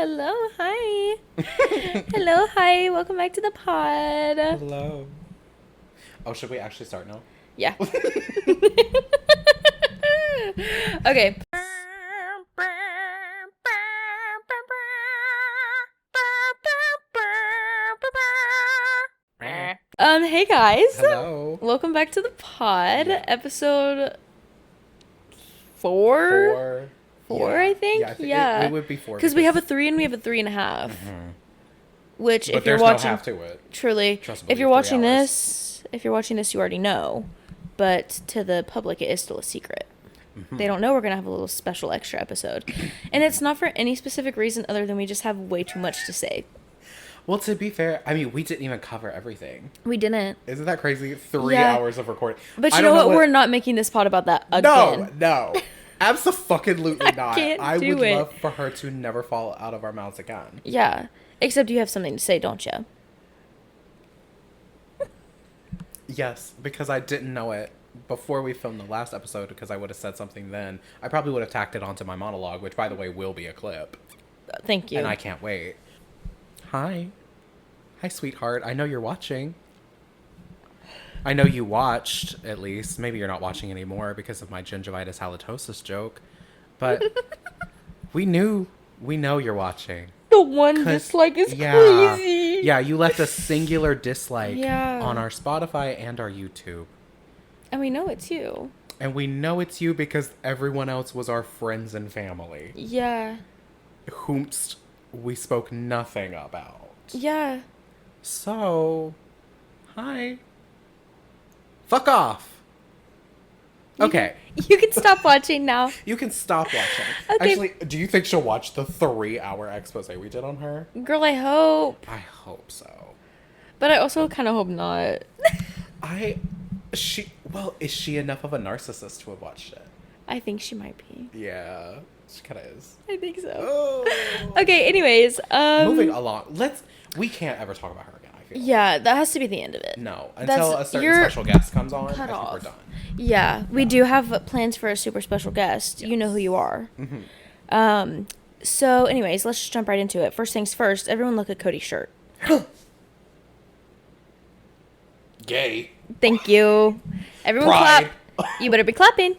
Hello, hi. Hello, hi. Welcome back to the pod. Hello. Oh, should we actually start now? Yeah. Okay. Hey guys. Hello. Welcome back to the pod. Yeah. Episode 4? Four, Yeah. I think. Yeah, I think yeah. It would be 4 Because we have a 3 and we have a 3.5. Which, But if you're there's watching, no half to it. truly, Trust and if you're believe, watching 3 hours. this, you already know. But to the public, it is still a secret. They don't know we're gonna have a little special extra episode, and it's not for any specific reason other than we just have way too much to say. Well, to be fair, I mean, we didn't even cover everything. We didn't. Isn't that crazy? 3 Yeah. hours of recording. But you I know don't what? We're not making this pod about that again. No. Absolutely not. can't I do would it. love for her to never fall out of our mouths again. Yeah. Except you have something to say, don't you? Yes, because I didn't know it before we filmed the last episode, because I would have said something then. I probably would have tacked it onto my monologue, which, by the way, will be a clip. Thank you. And I can't wait. Hi, sweetheart. I know you're watching. I know you watched, at least. Maybe you're not watching anymore because of my gingivitis halitosis joke. But we know you're watching. The one dislike is crazy. Yeah, you left a singular dislike Yeah. on our Spotify and our YouTube. And we know it's you. And we know it's you because everyone else was our friends and family. Yeah. Whomst we spoke nothing about. Yeah. So, hi. Fuck off. Okay. You can stop watching now. You can stop watching. Okay. Actually, do you think she'll watch the 3-hour expose we did on her? Girl, I hope. I hope so. But I also kind of hope not. Is she enough of a narcissist to have watched it? I think she might be. Yeah, she kind of is. I think so. Oh. Okay, anyways. Moving along. We can't ever talk about her again, I feel. Yeah, that has to be the end of it. No, until a certain you're special guest comes on, I cut think off. we're done. Yeah, we do have plans for a super special guest. You know who you are. So anyways, let's just jump right into it. First things first, everyone look at Cody's shirt. Gay. Thank you. Everyone Pride. clap. You better be clapping.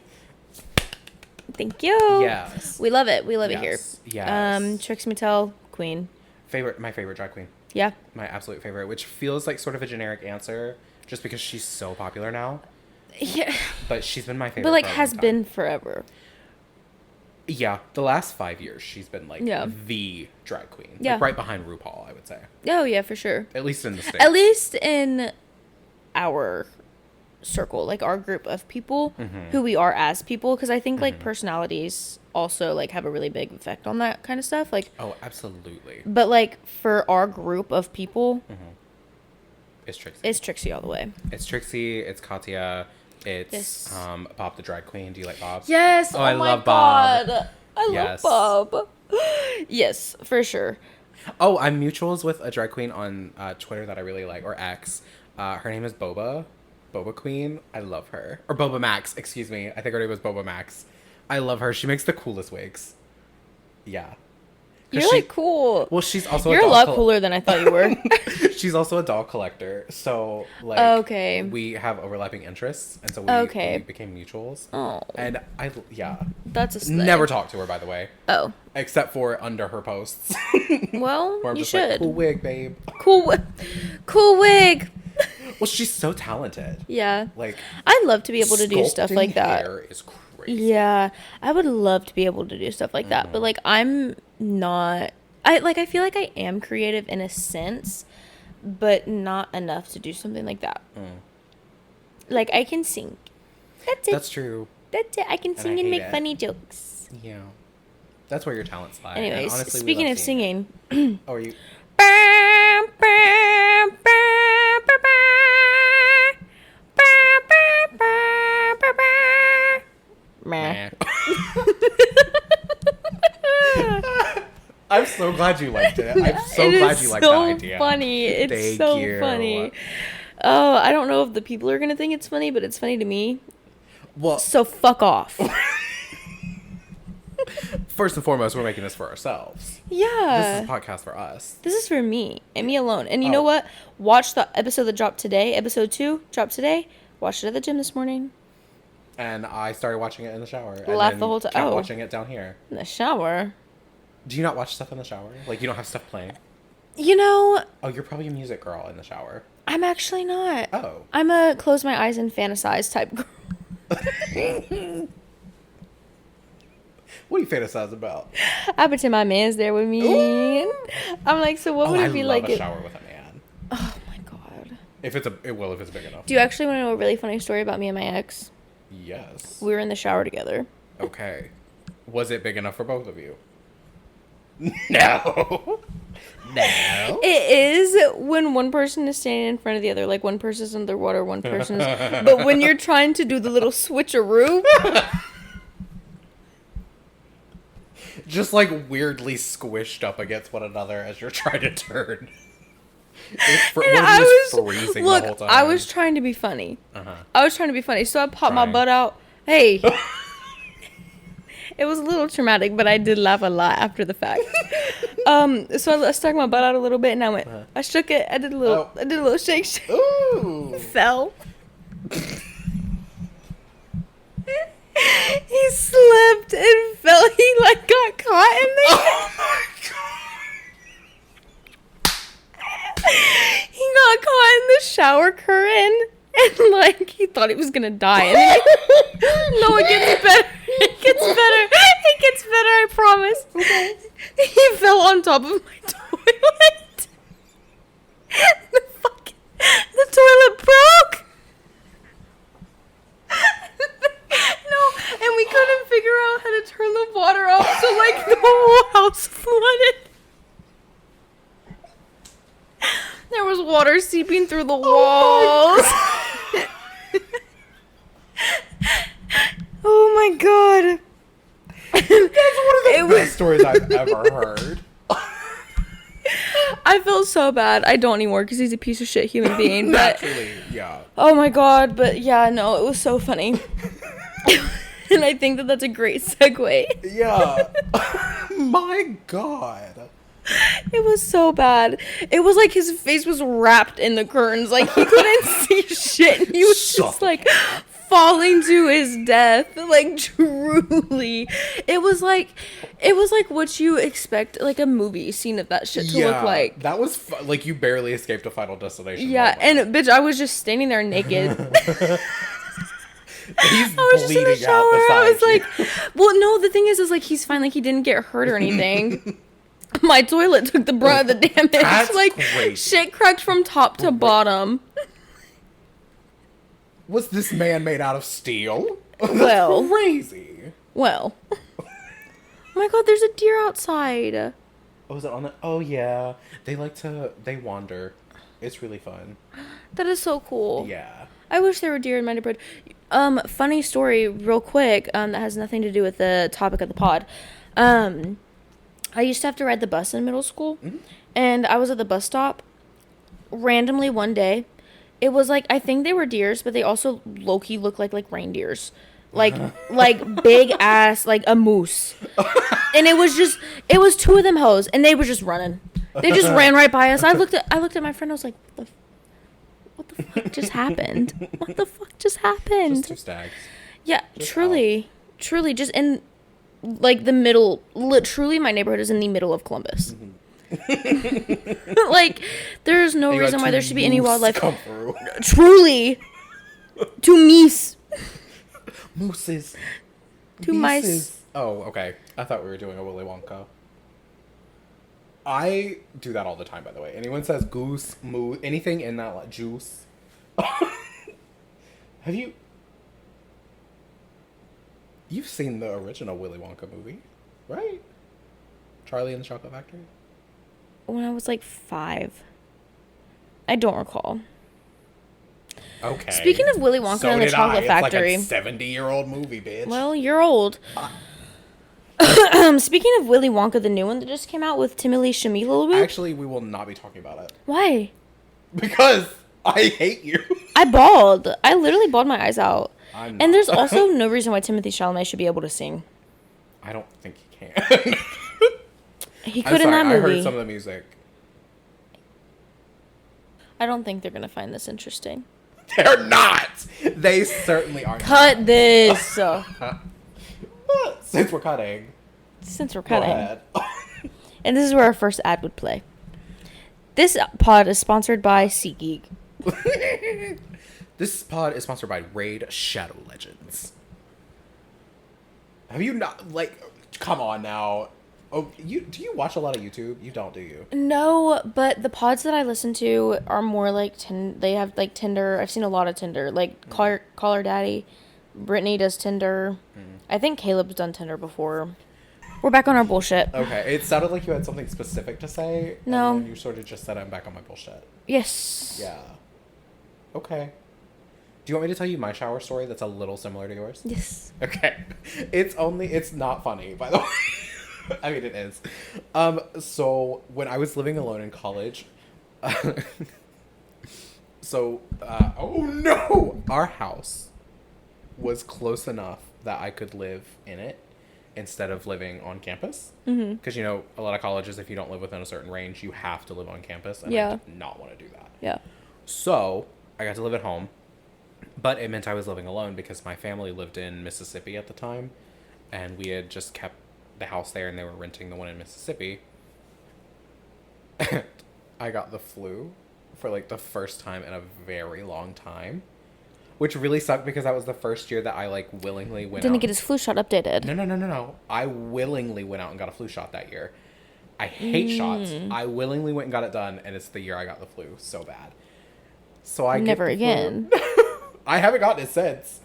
Thank you. Yes. We love it. We love it here. Yes. Trixie Mattel, queen. My favorite drag queen. Yeah. My absolute favorite, which feels like sort of a generic answer just because she's so popular now. Yeah. But she's been my favorite. But like for a has long time. been forever. Yeah, the last 5 years she's been like Yeah. the drag queen. Yeah. Like right behind RuPaul, I would say. Oh yeah, for sure. At least in the States. At least in our circle, like our group of people, who we are as people, because I think like personalities also like have a really big effect on that kind of stuff. Like, Oh, absolutely. but like for our group of people, It's Trixie. it's Trixie all the way. It's Trixie, it's Katya, it's Yes. Bob the drag queen. Do you like Bob? Yes. Oh, I love Bob. God. I Yes. love Bob. Yes, for sure. Oh, I'm mutuals with a drag queen on Twitter that I really like, or X. Her name is Boba Queen. I love her. Or Boba Max, excuse me. I think her name was Boba Max. I love her. She makes the coolest wigs. Yeah. 'Cause You're like cool. Well, she's also You're a lot cooler than I thought you were. She's also a doll collector. So, like, Okay. we have overlapping interests. And so we became mutuals. Oh. And That's a slay. never talked to her, by the way. Oh. Except for under her posts. Well, Where I'm you just should. like, cool wig, babe. Cool wig. Well, she's so talented. Yeah. Like, I'd love to be able to do stuff sculpting like that. hair is crazy. Yeah. I would love to be able to do stuff like that. But like I'm not I feel like I am creative in a sense, but not enough to do something like that. Like I can sing. That's it. That's true. That's it. I can sing I and hate make it. funny jokes. Yeah. That's where your talents lie. And Anyways, honestly, we speaking love of seeing singing, it. Oh, are you? Meh. I'm so glad you liked it. I'm so It glad is you liked so that idea. funny. It's Thank so you. funny. Oh, I don't know if the people are gonna think it's funny, but it's funny to me. Well, So fuck off. first and foremost, we're making this for ourselves. Yeah. This is a podcast for us. This is for me and me alone. And you know what? Watch the episode that dropped today. Episode 2 dropped today. Watched it at the gym this morning. And I started watching it in the shower. Laughed the whole time. Kept watching it down here. In the shower? Do you not watch stuff in the shower? Like, you don't have stuff playing? You know... Oh, you're probably a music girl in the shower. I'm actually not. Oh. I'm a close my eyes and fantasize type girl. What do you fantasize about? I pretend my man's there with me. Ooh. I'm like, so what would it be like? I love a shower with a man. Oh my god. If it's big enough. Do you actually want to know a really funny story about me and my ex? Yes. We were in the shower together. Okay. Was it big enough for both of you? No. No. It is when one person is standing in front of the other. Like, one person's underwater, one person's... But when you're trying to do the little switcheroo... Just, like, weirdly squished up against one another as you're trying to turn. Freezing the whole time. I was trying to be funny. So I popped my butt out. Hey. It was a little traumatic, but I did laugh a lot after the fact. So I stuck my butt out a little bit, and I went. I shook it. I did a little shake. Ooh. Fell. He slipped and fell. He like got caught in there. Oh my god. He got caught in the shower curtain, and like he thought he was gonna die. And no, it gets better. It gets better. It gets better. I promise. He fell on top of my toilet. The toilet broke. No, and we couldn't figure out how to turn the water off, so like the whole house flooded. There was water seeping through the walls. Oh my god. That's one of the best stories I've ever heard. I felt so bad. I don't anymore because he's a piece of shit human being. But Naturally, yeah. Oh my god, but yeah, no, it was so funny. And I think that that's a great segue. Yeah. My god. It was so bad. It was like his face was wrapped in the curtains. Like he couldn't see shit. And he was just like falling to his death. Like truly. It was like what you expect like a movie scene of that shit to look like. That was like you barely escaped a Final Destination. Yeah, moment. And bitch, I was just standing there naked. He's I was bleeding just in the shower. I was like, well, no, the thing is like he's fine. Like he didn't get hurt or anything. My toilet took the brunt of the damage. That's like crazy. Shit cracked from top to bottom. Was this man made out of steel? Well, crazy. Well. Oh my god, there's a deer outside. Oh, is it on the... Oh, yeah. They wander. It's really fun. That is so cool. Yeah. I wish there were deer in my neighborhood. Funny story, real quick, that has nothing to do with the topic of the pod. I used to have to ride the bus in middle school, and I was at the bus stop randomly one day. It was like, I think they were deers, but they also low-key looked like reindeers. Like big ass, like a moose. And it was two of them hoes, and they were just running. They just ran right by us. I looked at my friend, I was like, what the fuck just happened? What the fuck just happened? Just two stags. Yeah, just truly, just in, like, the middle, truly my neighborhood is in the middle of Columbus. Like, there's no reason why there should be any wildlife. Truly. Two meese. Mooses. Two mice. Oh, okay. I thought we were doing a Willy Wonka. I do that all the time, by the way. Anyone says goose, moo, anything in that, like, juice. Have you... You've seen the original Willy Wonka movie, right? Charlie and the Chocolate Factory? When I was, like, 5. I don't recall. Okay. Speaking of Willy Wonka and the Chocolate Factory. It's like a 70-year-old movie, bitch. Well, you're old. Speaking of Willy Wonka, the new one that just came out with Timothy Chalamet. Actually, we will not be talking about it. Why? Because I hate you. I bawled. I literally bawled my eyes out. I'm not. And there's also no reason why Timothy Chalamet should be able to sing. I don't think he can't. He I'm could in sorry, that movie. I heard some of the music. I don't think they're gonna find this interesting. They're not. They certainly are. Cut not. this. Since we're cutting. Since we're Go cutting. ahead. And this is where our first ad would play. This pod is sponsored by SeatGeek. This pod is sponsored by Raid Shadow Legends. Have you not, like, come on now. Oh, do you watch a lot of YouTube? You don't, do you? No, but the pods that I listen to are more like they have like Tinder. I've seen a lot of Tinder, like Call Her Daddy. Brittany does Tinder. I think Caleb's done Tinder before. We're back on our bullshit. Okay, it sounded like you had something specific to say. No. And then you sort of just said I'm back on my bullshit. Yes. Yeah. Okay. Do you want me to tell you my shower story that's a little similar to yours? Yes. Okay. It's not funny, by the way. I mean, it is. So when I was living alone in college, oh no! Our house was close enough that I could live in it instead of living on campus. Because, a lot of colleges, if you don't live within a certain range, you have to live on campus. And I did not want to do that. Yeah. So I got to live at home. But it meant I was living alone because my family lived in Mississippi at the time. And we had just kept the house there and they were renting the one in Mississippi. And I got the flu for like the first time in a very long time. Which really sucked because that was the first year that I like willingly went out. Didn't get his flu shot updated. No. I willingly went out and got a flu shot that year. I hate shots. I willingly went and got it done and it's the year I got the flu so bad. So I never again. I haven't gotten it since.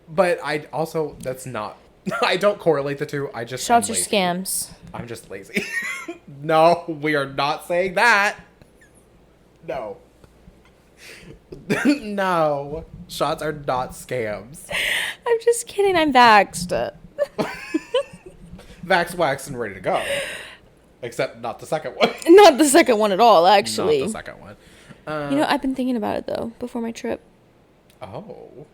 But I also, that's not, I don't correlate the two. I just shots are scams. I'm just lazy. No, we are not saying that. No. No. Shots are not scams. I'm just kidding. I'm vaxxed. Vaxxed, waxed, and ready to go. Except not the second one. Not the second one at all, actually. Not the second one. I've been thinking about it, though, before my trip. Oh,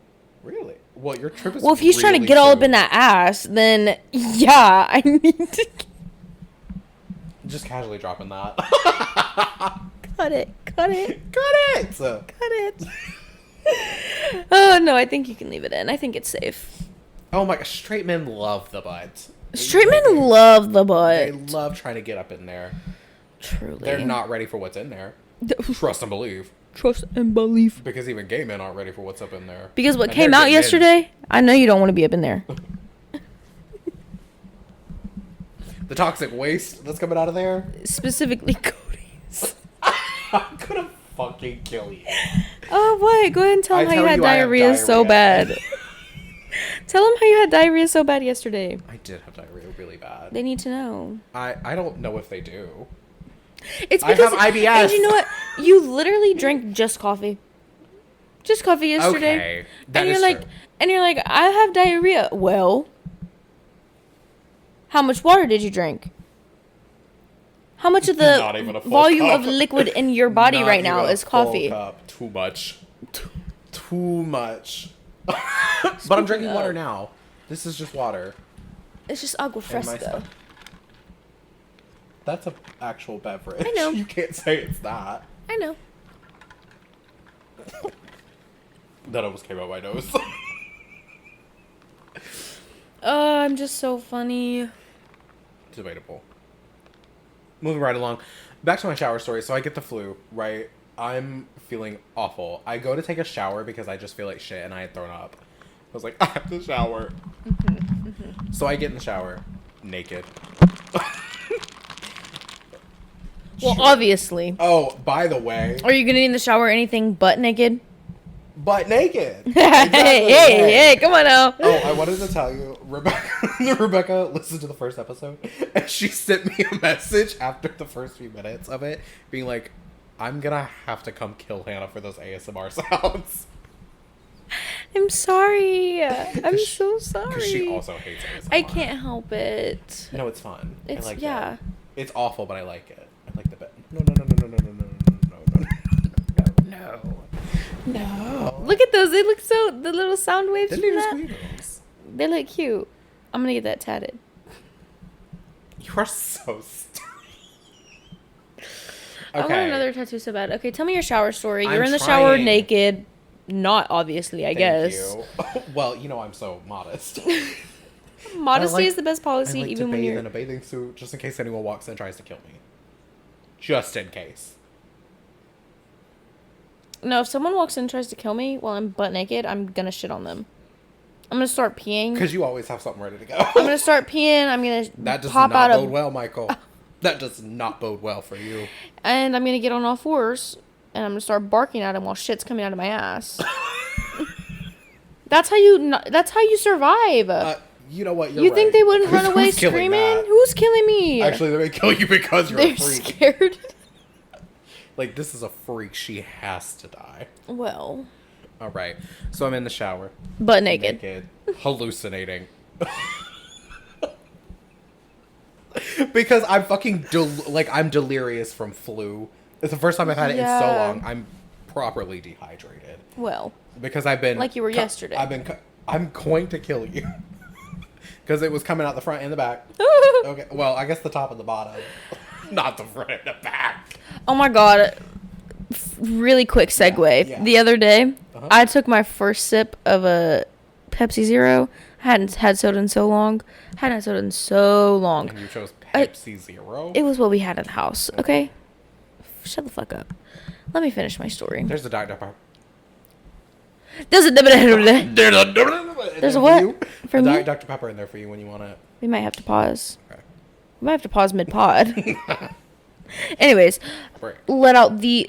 really? Well, your trip is well, if he's really trying to get all up soon. in that ass, then, yeah, I need to... Just casually dropping that. Cut it. Cut it! Cut it. Oh, no, I think you can leave it in. I think it's safe. Oh my gosh, straight men love the butt. Straight men love the butt. They love trying to get up in there. Truly. They're not ready for what's in there. Trust and believe. Trust and believe. Because even gay men aren't ready for what's up in there. Because what came out yesterday, I know you don't want to be up in there. The toxic waste that's coming out of there? Specifically Cody's. I'm gonna fucking kill you. Oh, what? Go ahead and tell him how you had diarrhea so bad. Tell him how you had diarrhea so bad yesterday. I did have diarrhea really bad. They need to know. I don't know if they do. It's because I have IBS. And you know what? You literally drank just coffee. Just coffee yesterday. Okay. That and is you're true. and you're like, I have diarrhea. Well, how much water did you drink? How much of Not even a the full volume cup. of liquid in your body Not right now even a is full coffee? Cup. Too much. Too much. But I'm drinking water now. This is just water. It's just agua in my fresca. stuff. That's an actual beverage. I know. You can't say it's not. I know. That almost came out my nose. Oh, I'm just so funny. Debatable. Moving right along. Back to my shower story. So I get the flu, right? I'm feeling awful. I go to take a shower because I just feel like shit and I had thrown up. I was like, I have to shower. So I get in the shower. Naked. Well, obviously. Oh, by the way. Are you getting in the shower anything but naked? Butt naked. Exactly. Hey, come on now. Oh, I wanted to tell you, Rebecca listened to the first episode, and she sent me a message after the first few minutes of it, being like, I'm gonna have to come kill Hannah for those ASMR sounds. I'm sorry. I'm so sorry. Because she also hates ASMR. I can't help it. No, it's fun. It's, I like yeah. it. It's awful, but I like it. I like the bit. No. Look at those. They look so, the little sound waves Didn't from you just that. read those? They look cute. I'm gonna get that tatted. You are so stupid. I want another tattoo so bad. Okay, tell me your shower story. You're I'm in the shower trying. naked. Not obviously, I guess. Thank you. Well, you know I'm so modest. Modesty is the best I policy, like even to when bathe you're in a bathing suit just in case anyone walks in and tries to kill me. Just in case. No, if someone walks in and tries to kill me while I'm butt naked, I'm gonna shit on them. I'm gonna start peeing. Because you always have something ready to go. I'm gonna start peeing. I'm gonna That does pop not out bode well, Michael. That does not bode well for you. and I'm gonna get on all fours, and I'm gonna start barking at him while shit's coming out of my ass. That's how you survive. You know what? You're You right. think they wouldn't run 'Cause away who's killing screaming? that? Who's killing me? Actually, they're gonna kill you because you're They're a freak. scared. Like, this is a freak. She has to die. Well, All right. So I'm in the shower. butt naked. Hallucinating. Because I'm fucking I'm delirious from flu. It's the first time I've had it in so Yeah. long. I'm properly dehydrated Well, because I've been like you were yesterday. I'm going to kill you because it was coming out the front and the back. Okay, well, I guess the top and the bottom, not the front and the back. Oh my god. Really quick segue. Yeah. The other day, I took my first sip of a Pepsi Zero. I hadn't had soda in so long. And And you chose Pepsi Zero. It was what we had at the house, okay? Shut the fuck up. Let me finish my story. There's a Dr. Pepper. There's a There's a what? For me? Dr. Pepper in there for you when you want it. We might have to pause. Okay. We might have to pause mid-pod. Anyways, Break. let out the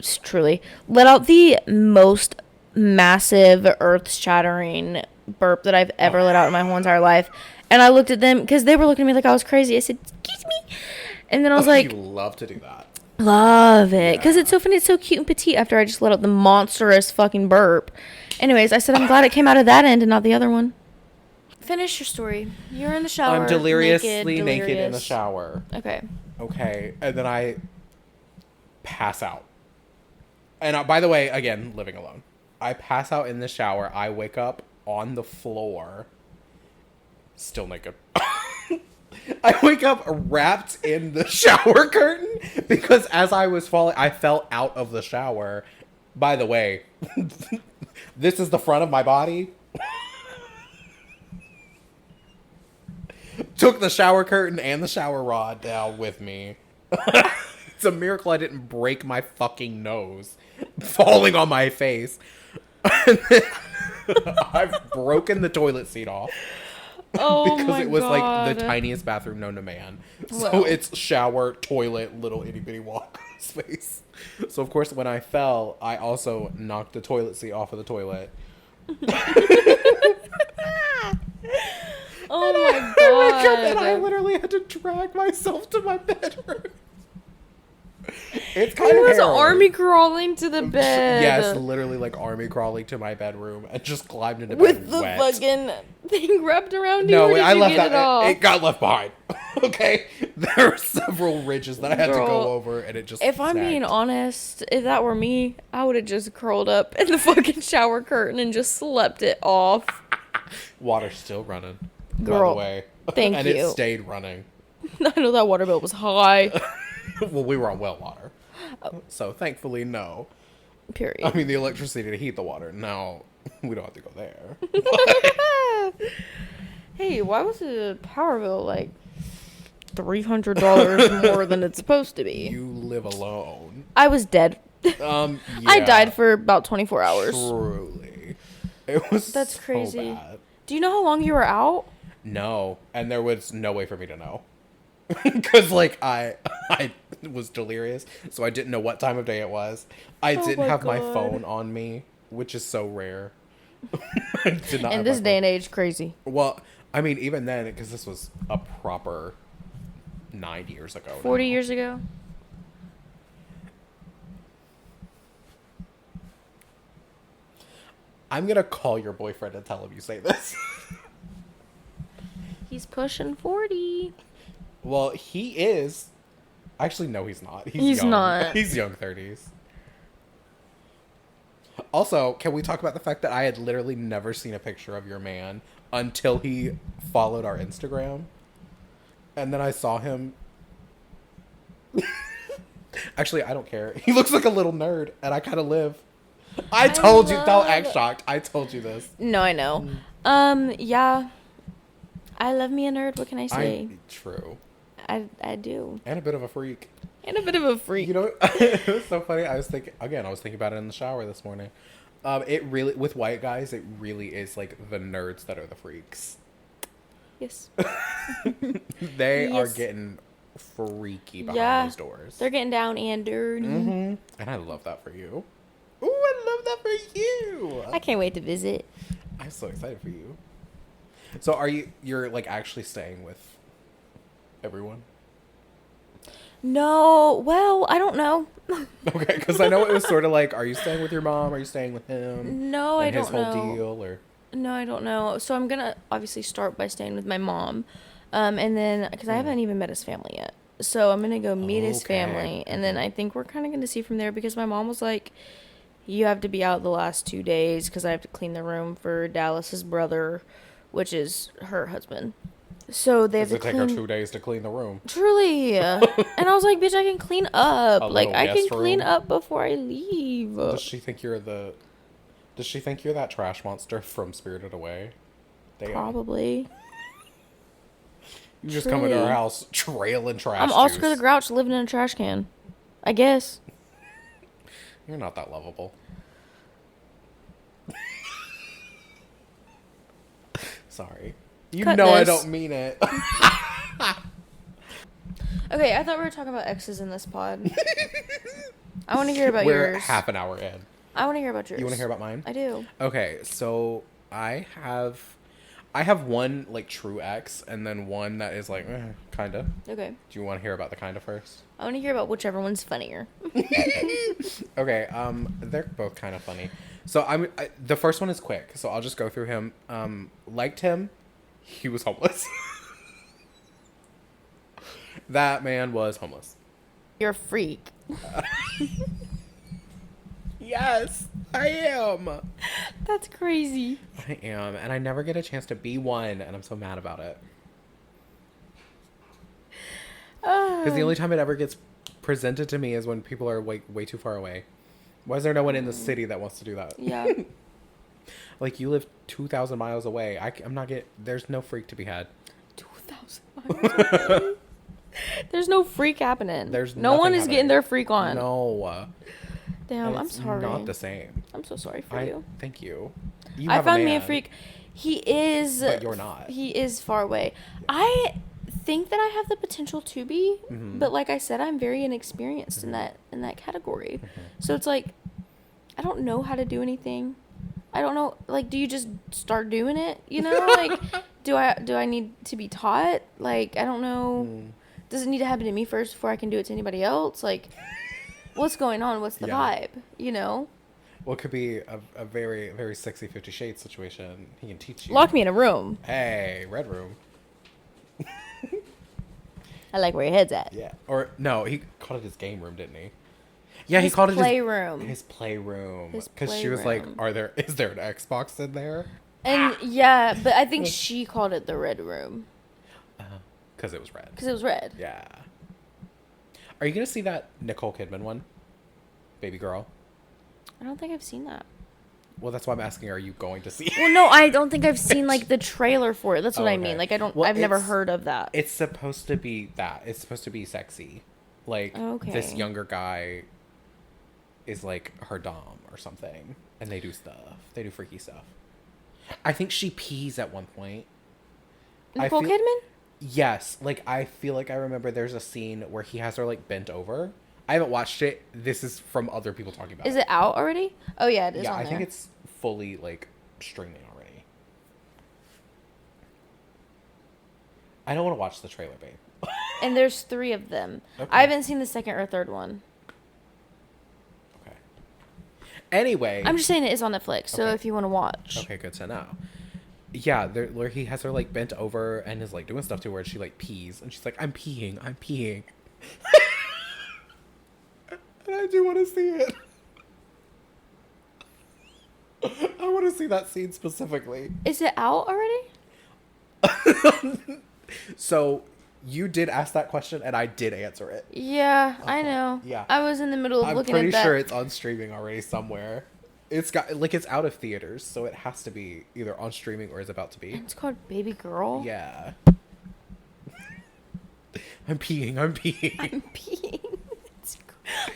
most massive, earth-shattering burp that I've ever let out in my whole entire life. And I looked at them because they were looking at me like I was crazy. I said, "Excuse me," and then I was like, "You love to do that." Love it because it's so funny. It's so cute and petite. After I just let out the monstrous fucking burp. Anyways, I said I'm glad it came out of that end and not the other one. Finish your story. You're in the shower. I'm deliriously naked in the shower. Okay. Okay, and then I pass out. And by the way, again, living alone. I pass out in the shower. I wake up on the floor, still naked. I wake up wrapped in the shower curtain because as I was falling, I fell out of the shower. By the way, this is the front of my body. Took the shower curtain and the shower rod down with me. It's a miracle I didn't break my fucking nose falling on my face. And then I've broken the toilet seat off. Oh because my it was God. like the tiniest bathroom known to man. So Well. it's shower, toilet, little itty bitty walk space. So of course when I fell, I also knocked the toilet seat off of the toilet. Oh my I woke up and I god. literally had to drag myself to my bedroom. It's kind It of was harrowing. army crawling to the bed. Yes, literally like army crawling to my bedroom and just climbed into bed With the wet. fucking thing wrapped around you. No, Where did I you left get that. it off? It got left behind. Okay, there are several ridges that I had to Girl, go over, and it just. If I'm being snagged. honest, if that were me, I would have just curled up in the fucking shower curtain and just slept it off. Water's still running. By Girl, the way, thank and you. it stayed running. I know that water bill was high. Well, we were on well water, Oh. so thankfully, no. Period. I mean, the electricity to heat the water. No, we don't have to go there. Hey, why was the power bill like $300 more than it's supposed to be? You live alone. I was dead. Yeah, I died for about 24 hours. Truly, it was. That's so crazy. bad. Do you know how long you were out? No, and there was no way for me to know. Because, like, I was delirious, so I didn't know what time of day it was. I Oh didn't my have my God. phone on me, which is so rare. I did not In have this my day phone. and age, crazy. Well, I mean, even then, because this was a proper 9 years ago. 40 now. years ago? I'm going to call your boyfriend and tell him you say this. He's pushing 40. Well, he is. Actually, no, he's not. He's young. not. He's young 30s. Also, can we talk about the fact that I had literally never seen a picture of your man until he followed our Instagram? And then I saw him Actually, I don't care. He looks like a little nerd, and I kind of live. I told you. Don't act shocked. I told you this. No, I know. Yeah. I love me a nerd. What can I say? True. I do. And a bit of a freak. And a bit of a freak. You know, it was so funny. I was thinking about it in the shower this morning. It really, with white guys, it really is like the nerds that are the freaks. Yes. They are Yes. getting freaky behind those doors. They're getting down and dirty. Mm-hmm. And I love that for you. Ooh, I love that for you. I can't wait to visit. I'm so excited for you. So you're like actually staying with everyone? No, well, I don't know. Okay, because I know it was sort of like, are you staying with your mom? Are you staying with him? No, I and don't his whole know. deal, or No, I don't know. So I'm gonna obviously start by staying with my mom, and then because I haven't even met his family yet, so I'm gonna go meet his Okay. family, and then I think we're kind of gonna see from there because my mom was like, "You have to be out the last 2 days because I have to clean the room for Dallas's brother, which is her husband." So they have does to it take her clean. 2 days to clean the room? Truly, and I was like, "Bitch, I can clean up. A Like little I can guest clean room? up before I leave." Does she think you're that trash monster from Spirited Away? Damn. Probably. You just come into our Truly. house trailing trash. I'm Oscar juice. the Grouch living in a trash can. I guess. You're not that lovable. Sorry. You Cut know I this. don't mean it. Okay, I thought we were talking about exes in this pod. I want to hear about We're yours. half an hour in. I want to hear about yours. You want to hear about mine? I do. Okay, so I have one like true ex, and then one that is like kinda. Okay. Do you want to hear about the kinda first? I want to hear about whichever one's funnier. Okay, they're both kind of funny. So the first one is quick, so I'll just go through him. Liked him. He was homeless. That man was homeless. You're a freak. Yes, I am. That's crazy. I am, and I never get a chance to be one, and I'm so mad about it. Because the only time it ever gets presented to me is when people are way too far away. Why is there no one in the city that wants to do that? Yeah. Like, you live 2,000 miles away. I'm not there's no freak to be had. 2,000 miles away. There's no freak happening. There's no one nothing is happening. getting their freak on. No. Damn, I'm It's sorry. not the same. I'm so sorry for you. Thank you. You I have found me a man, freak. He is. But you're not. He is far away. I think that I have the potential to be, Mm-hmm. but like I said, I'm very inexperienced in that category. Mm-hmm. So it's like, I don't know how to do anything. I don't know. Like, do you just start doing it? You know, like, do I need to be taught? Like, I don't know. Does it need to happen to me first before I can do it to anybody else? Like, what's going on? What's the Yeah. vibe? You know? Well, it could be a very, very sexy 50 Shades situation. He can teach you. Lock me in a room. Hey, Red Room. I like where your head's at. Yeah. Or, no, he called it his game room, didn't he? Yeah, he His called playroom. it his playroom. His Because she was like, playroom. is there an Xbox in there? And yeah, but I think she called it the red room Because it was red. because it was red. Yeah. Are you going to see that Nicole Kidman one? Baby girl. I don't think I've seen that. Well, that's why I'm asking, are you going to see it? Well, no, I don't think I've seen like the trailer for it. That's what Oh, I okay. mean. Like Well, I've never it's- heard of that. It's supposed to be that. It's supposed to be sexy. Like, this Okay. younger guy is like her dom or something. And they do stuff. They do freaky stuff. I think she pees at one point. Nicole feel- Kidman? Yes. Like, I feel like I remember there's a scene where he has her, like, bent over. I haven't watched it. This is from other people talking about Is it out already? Oh yeah, it is Yeah, on I there. think it's fully, like, streaming already. I don't want to watch the trailer, babe. And there's 3 of them. Okay. I haven't seen the second or third one. Okay. Anyway. I'm just saying it is on Netflix, so Okay. if you want to watch. Okay, good to know. Yeah, where he has her, like, bent over and is, like, doing stuff to her, and she, like, pees. And she's like, I'm peeing. And I do want to see it. I want to see that scene specifically. Is it out already? So, You did ask that question, and I did answer it. Yeah, I know. Yeah. I was in the middle of looking at that. I'm pretty sure it's on streaming already somewhere. It's out of theaters, so it has to be either on streaming or is about to be. And it's called Baby Girl? Yeah. I'm peeing. I'm peeing.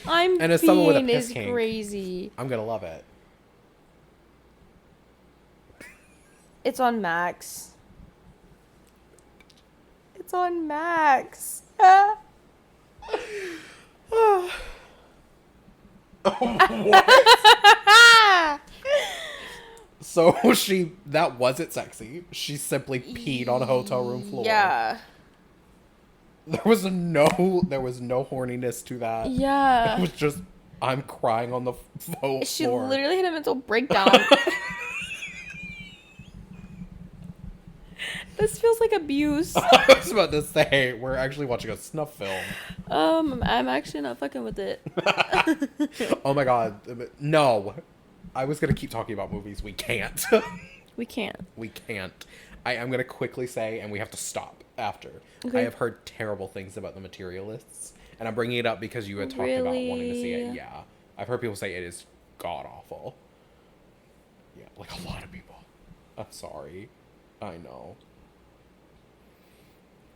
And as someone with a piss kink, crazy. I'm gonna love it. It's on Max. It's on Max. What? So that wasn't sexy. She simply peed on a hotel room floor. Yeah. There was no horniness to that. Yeah. It was just, I'm crying on the floor. She literally had a mental breakdown. This feels like abuse. I was about to say, we're actually watching a snuff film. I'm actually not fucking with it. Oh my god. No. I was going to keep talking about movies. We can't. We can't. We can't. I am going to quickly say, and we have to stop after. Okay. I have heard terrible things about The Materialists. And I'm bringing it up because you had talked about wanting to see it. Yeah. I've heard people say it is god-awful. Yeah, like a lot of people. I'm sorry. I know.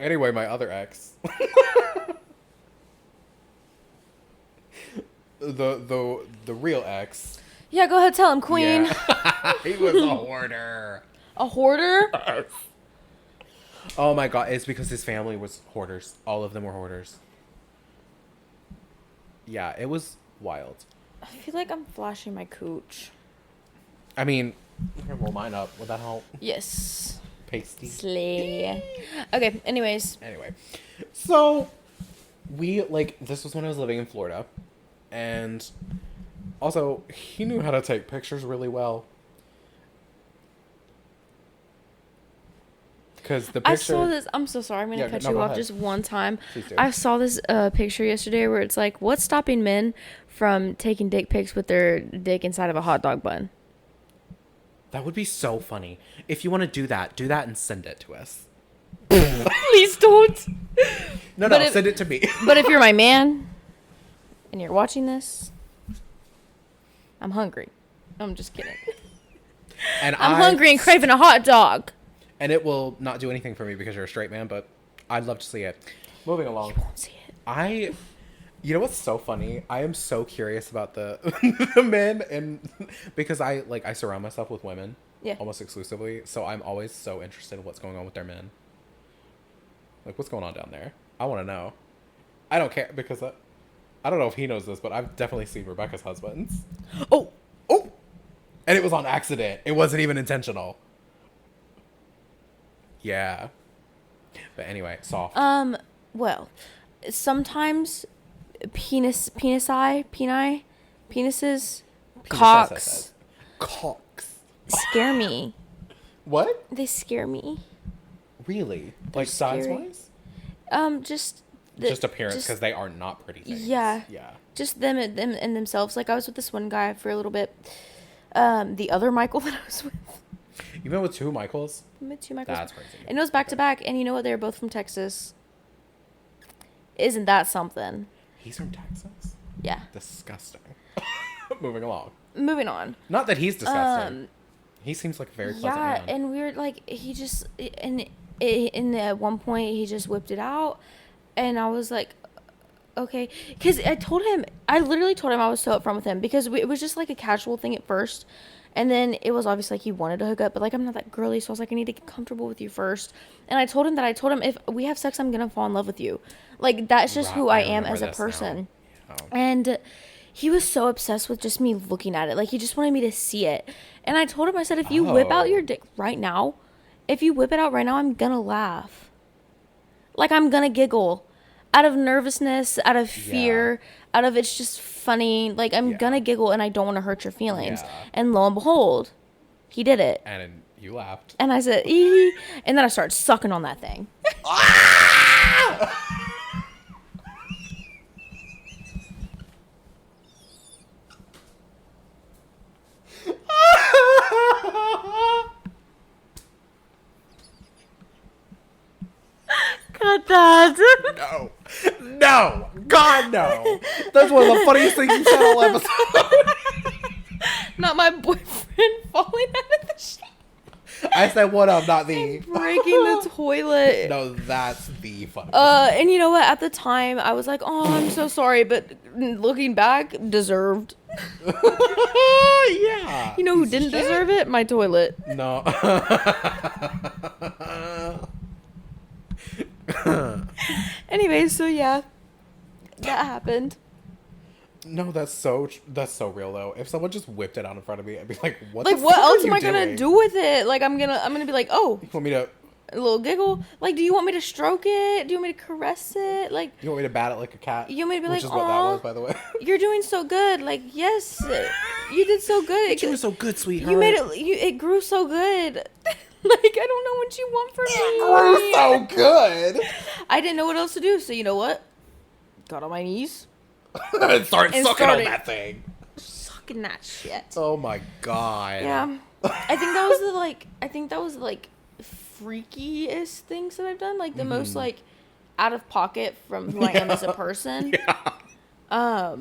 Anyway, my other ex. the real ex. Yeah, go ahead, tell him, queen. Yeah. He was a hoarder. A hoarder? Oh my god, it's because his family was hoarders. All of them were hoarders. Yeah, it was wild. I feel like I'm flashing my cooch. I mean, I'm gonna roll mine up. Would that help? Yes. Pasty. Slay. Okay, anyways. Anyway. So, this was when I was living in Florida. And also, he knew how to take pictures really well. Because the picture... I saw this... I'm so sorry. I'm going to cut you off just one time. Please do. I saw this picture yesterday where it's like, what's stopping men from taking dick pics with their dick inside of a hot dog bun? That would be so funny. If you want to do that and send it to us. Please don't. No, send it to me. But if you're my man and you're watching this, I'm hungry. I'm just kidding. And I'm hungry and craving a hot dog. And it will not do anything for me because you're a straight man, but I'd love to see it. Moving along. You won't see it. You know what's so funny? I am so curious about the the men, and because I surround myself with women, almost exclusively. So I'm always so interested in what's going on with their men. Like, what's going on down there? I want to know. I don't care because I don't know if he knows this, but I've definitely seen Rebecca's husbands. Oh, and it was on accident. It wasn't even intentional. Yeah. But anyway, soft. Well, sometimes penises, cocks scare me. What? They scare me. Really? Like size-wise? Just appearance, because they are not pretty things. Yeah. Yeah. Just them and themselves. Like, I was with this one guy for a little bit. The other Michael that I was with. You've been with two Michaels? I'm with two Michaels. That's crazy. And it was back to back. And you know what? They were both from Texas. Isn't that something? He's from Texas? Yeah. Disgusting. Moving along. Moving on. Not that he's disgusting. He seems like a very pleasant man. Yeah, and we were like, he just, and at one point he just whipped it out. And I was like, okay. Because I literally told him I was so upfront with him. Because it was just like a casual thing at first. And then it was obviously like he wanted to hook up. But like, I'm not that girly. So I was like, I need to get comfortable with you first. And I told him if we have sex, I'm going to fall in love with you. Like, that's just who I am as a person. Oh. And he was so obsessed with just me looking at it. Like, he just wanted me to see it. And I told him, I said, if you whip out your dick right now, I'm going to laugh. Like, I'm going to giggle. Out of nervousness, out of fear, out of it's just funny. Like, I'm going to giggle and I don't want to hurt your feelings. Yeah. And lo and behold, he did it. And you laughed. And I said, ee. And then I started sucking on that thing. God that. No. No. God, no. That's one of the funniest things you said all episode. Not my boyfriend falling out of the shower. I said one of, not the. Breaking the toilet. No, that's the funniest. And you know what? At the time, I was like, oh, I'm so sorry. But looking back, deserved. Yeah. You know who didn't deserve it? My toilet. No. Anyway, so yeah. That happened. No, that's so real though. If someone just whipped it out in front of me, I'd be like, "What? Like, the what fuck else are am I you gonna doing? do with it? Like, I'm gonna be like, oh, You want me to? a little giggle. Like, do you want me to stroke it? Do you want me to caress it? Like, You want me to bat it like a cat? you want me to be Which like, is what that "Aw, was, by the way. you're doing so good. Like, yes, you did so good. You were so good, sweetheart. You made it. It grew so good. Like, I don't know what you want from me. It grew so good. I didn't know what else to do. So you know what? Got on my knees, And start And sucking on started- that thing. sucking that shit. Oh my god. Yeah, I think that was the freakiest things that I've done. Like the most like out of pocket from who I am as a person. Yeah.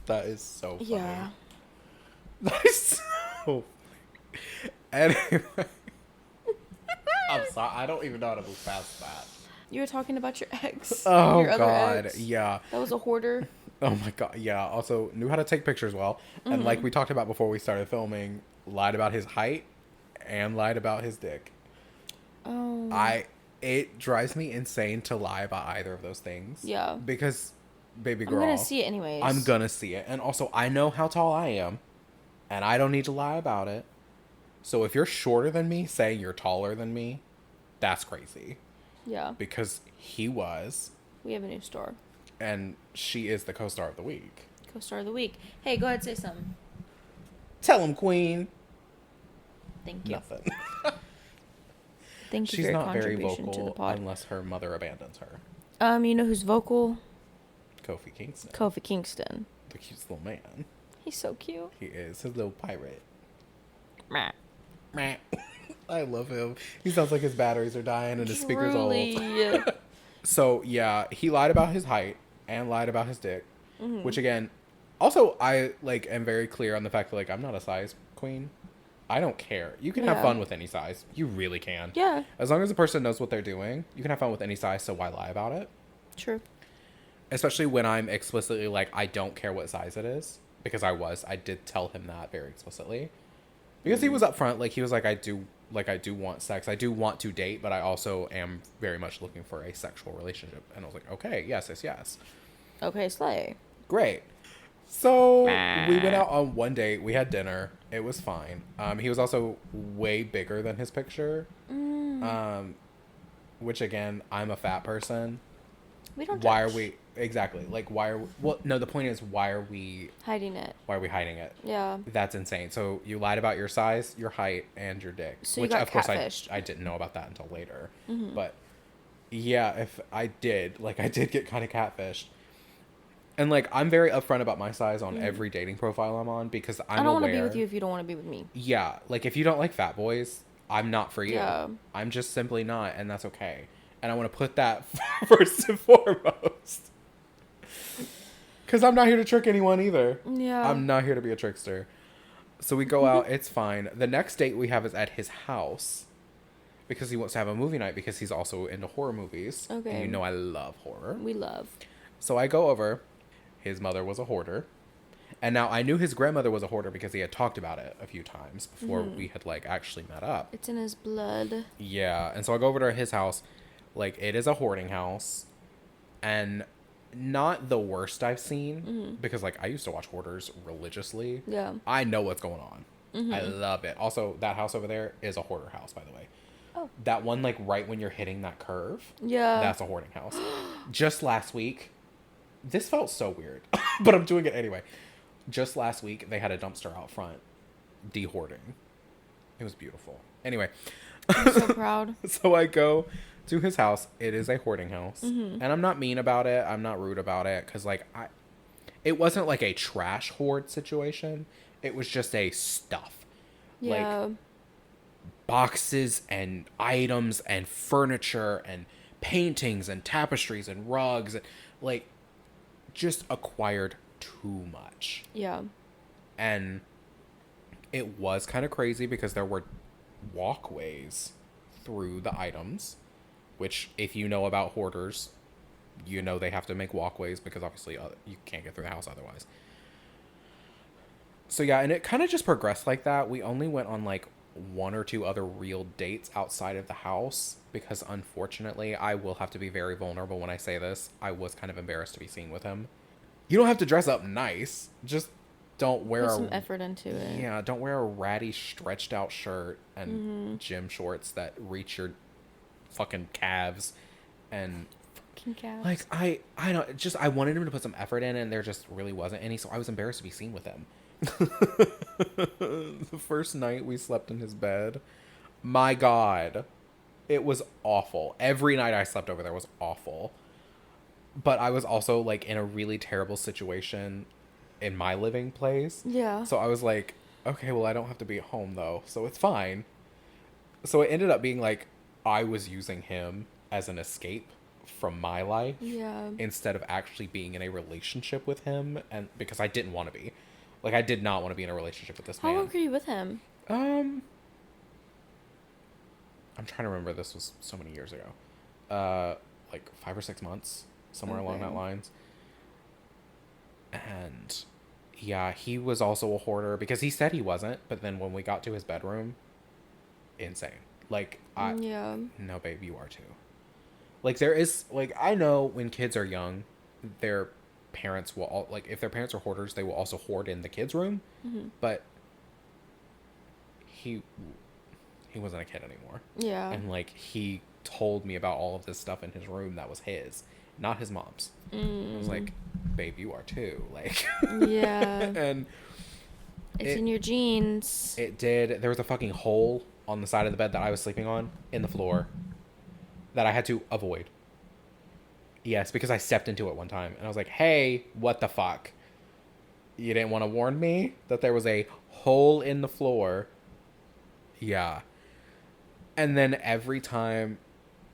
That is so funny. Yeah. That is so funny. Anyway. I'm sorry. I don't even know how to move past that. You were talking about your ex. Oh your other god. ex. Yeah. That was a hoarder. Oh my god. Yeah. Also knew how to take pictures well. And like we talked about before we started filming, lied about his height and lied about his dick. Oh. It drives me insane to lie about either of those things. Yeah. Because baby girl, I'm gonna see it anyways. I'm gonna see it. And also I know how tall I am. And I don't need to lie about it. So if you're shorter than me, saying you're taller than me, that's crazy. Yeah. Because he was. We have a new star. And she is the co-star of the week. Co-star of the week. Hey, go ahead, say something. Tell him, queen. Thank you. Nothing. Thank you She's for your not very contribution to the vocal pod. unless her mother abandons her. You know who's vocal? Kofi Kingston. Kofi Kingston. The cutest little man. He's so cute. He is. His little pirate. Meh. Meh. I love him. He sounds like his batteries are dying and his speaker's old. Truly. So, yeah, he lied about his height and lied about his dick. Which, again, also, I, like, am very clear on the fact that, like, I'm not a size queen. I don't care. You can have Yeah. fun with any size. You really can. Yeah. As long as the person knows what they're doing, you can have fun with any size, so why lie about it? True. Especially when I'm explicitly like, I don't care what size it is. Because I did tell him that very explicitly. Because he was upfront, like, he was like, I do want sex. I do want to date, but I also am very much looking for a sexual relationship. And I was like, okay, yes. Okay, slay. Great. So we went out on one date. We had dinner. It was fine. He was also way bigger than his picture. Which again, I'm a fat person. We don't Why judge. are we exactly like why are well no the point is why are we hiding it? hiding it? Yeah. That's insane. So you lied about your size, your height, and your dick. So you which got of course catfished. I didn't know about that until later. But yeah, if I did get kind of catfished. And like I'm very upfront about my size on every dating profile I'm on because I'm I don't want aware. to be with you if you don't want to be with me. Yeah, like if you don't like fat boys, I'm not for you. Yeah. I'm just simply not, and that's okay. And I want to put that first and foremost. Because I'm not here to trick anyone either. Yeah. I'm not here to be a trickster. So we go out. It's fine. The next date we have is at his house. Because he wants to have a movie night because he's also into horror movies. Okay. And you know I love horror. We love. So I go over. His mother was a hoarder. And now I knew his grandmother was a hoarder because he had talked about it a few times before we had like actually met up. It's in his blood. Yeah. And so I go over to his house. Like, it is a hoarding house. And not the worst I've seen. Because, like, I used to watch hoarders religiously. Yeah. I know what's going on. I love it. Also, that house over there is a hoarder house, by the way. Oh. That one, like, right when you're hitting that curve. Yeah. That's a hoarding house. Just last week. This felt so weird. But I'm doing it anyway. Just last week, they had a dumpster out front. De-hoarding. It was beautiful. Anyway. I'm so proud. So I go to his house. It is a hoarding house. And I'm not mean about it. I'm not rude about it. Because, like, it wasn't like a trash hoard situation. It was just a stuff. Yeah. Like, boxes and items and furniture and paintings and tapestries and rugs, and like just acquired too much. Yeah. And it was kind of crazy because there were walkways through the items, which if you know about hoarders, you know they have to make walkways because obviously you can't get through the house otherwise. So yeah, and it kind of just progressed like that. We only went on like one or two other real dates outside of the house because unfortunately, I will have to be very vulnerable when I say this. I was kind of embarrassed to be seen with him. You don't have to dress up nice. Just don't wear Put some effort into it. Yeah, don't wear a ratty stretched out shirt and gym shorts that reach your fucking calves and fucking calves. like I don't just I wanted him to put some effort in and there just really wasn't any, so I was embarrassed to be seen with him. The first night we slept in his bed, my God, it was awful. Every night I slept over there was awful. But I was also like in a really terrible situation in my living place. Yeah. So I was like, okay, well, I don't have to be at home though, so it's fine. So it ended up being like I was using him as an escape from my life. Yeah. Instead of actually being in a relationship with him, and because I didn't want to be. Like, I did not want to be in a relationship with this man. How long were you with him? I'm trying to remember. This was so many years ago. Like 5 or 6 months, somewhere along that lines. And yeah, he was also a hoarder because he said he wasn't, but then when we got to his bedroom, insane. Like, yeah. No, babe, you are too. Like, there is, like, I know when kids are young, their parents will all, like, if their parents are hoarders, they will also hoard in the kids' room. Mm-hmm. But he wasn't a kid anymore. Yeah. And like he told me about all of this stuff in his room that was his, not his mom's. I was like, babe, you are too. Like, yeah. And it's in your genes. It did. There was a fucking hole on the side of the bed that I was sleeping on in the floor that I had to avoid. Yes, because I stepped into it one time and I was like, hey, what the fuck? You didn't want to warn me that there was a hole in the floor? Yeah. And then every time,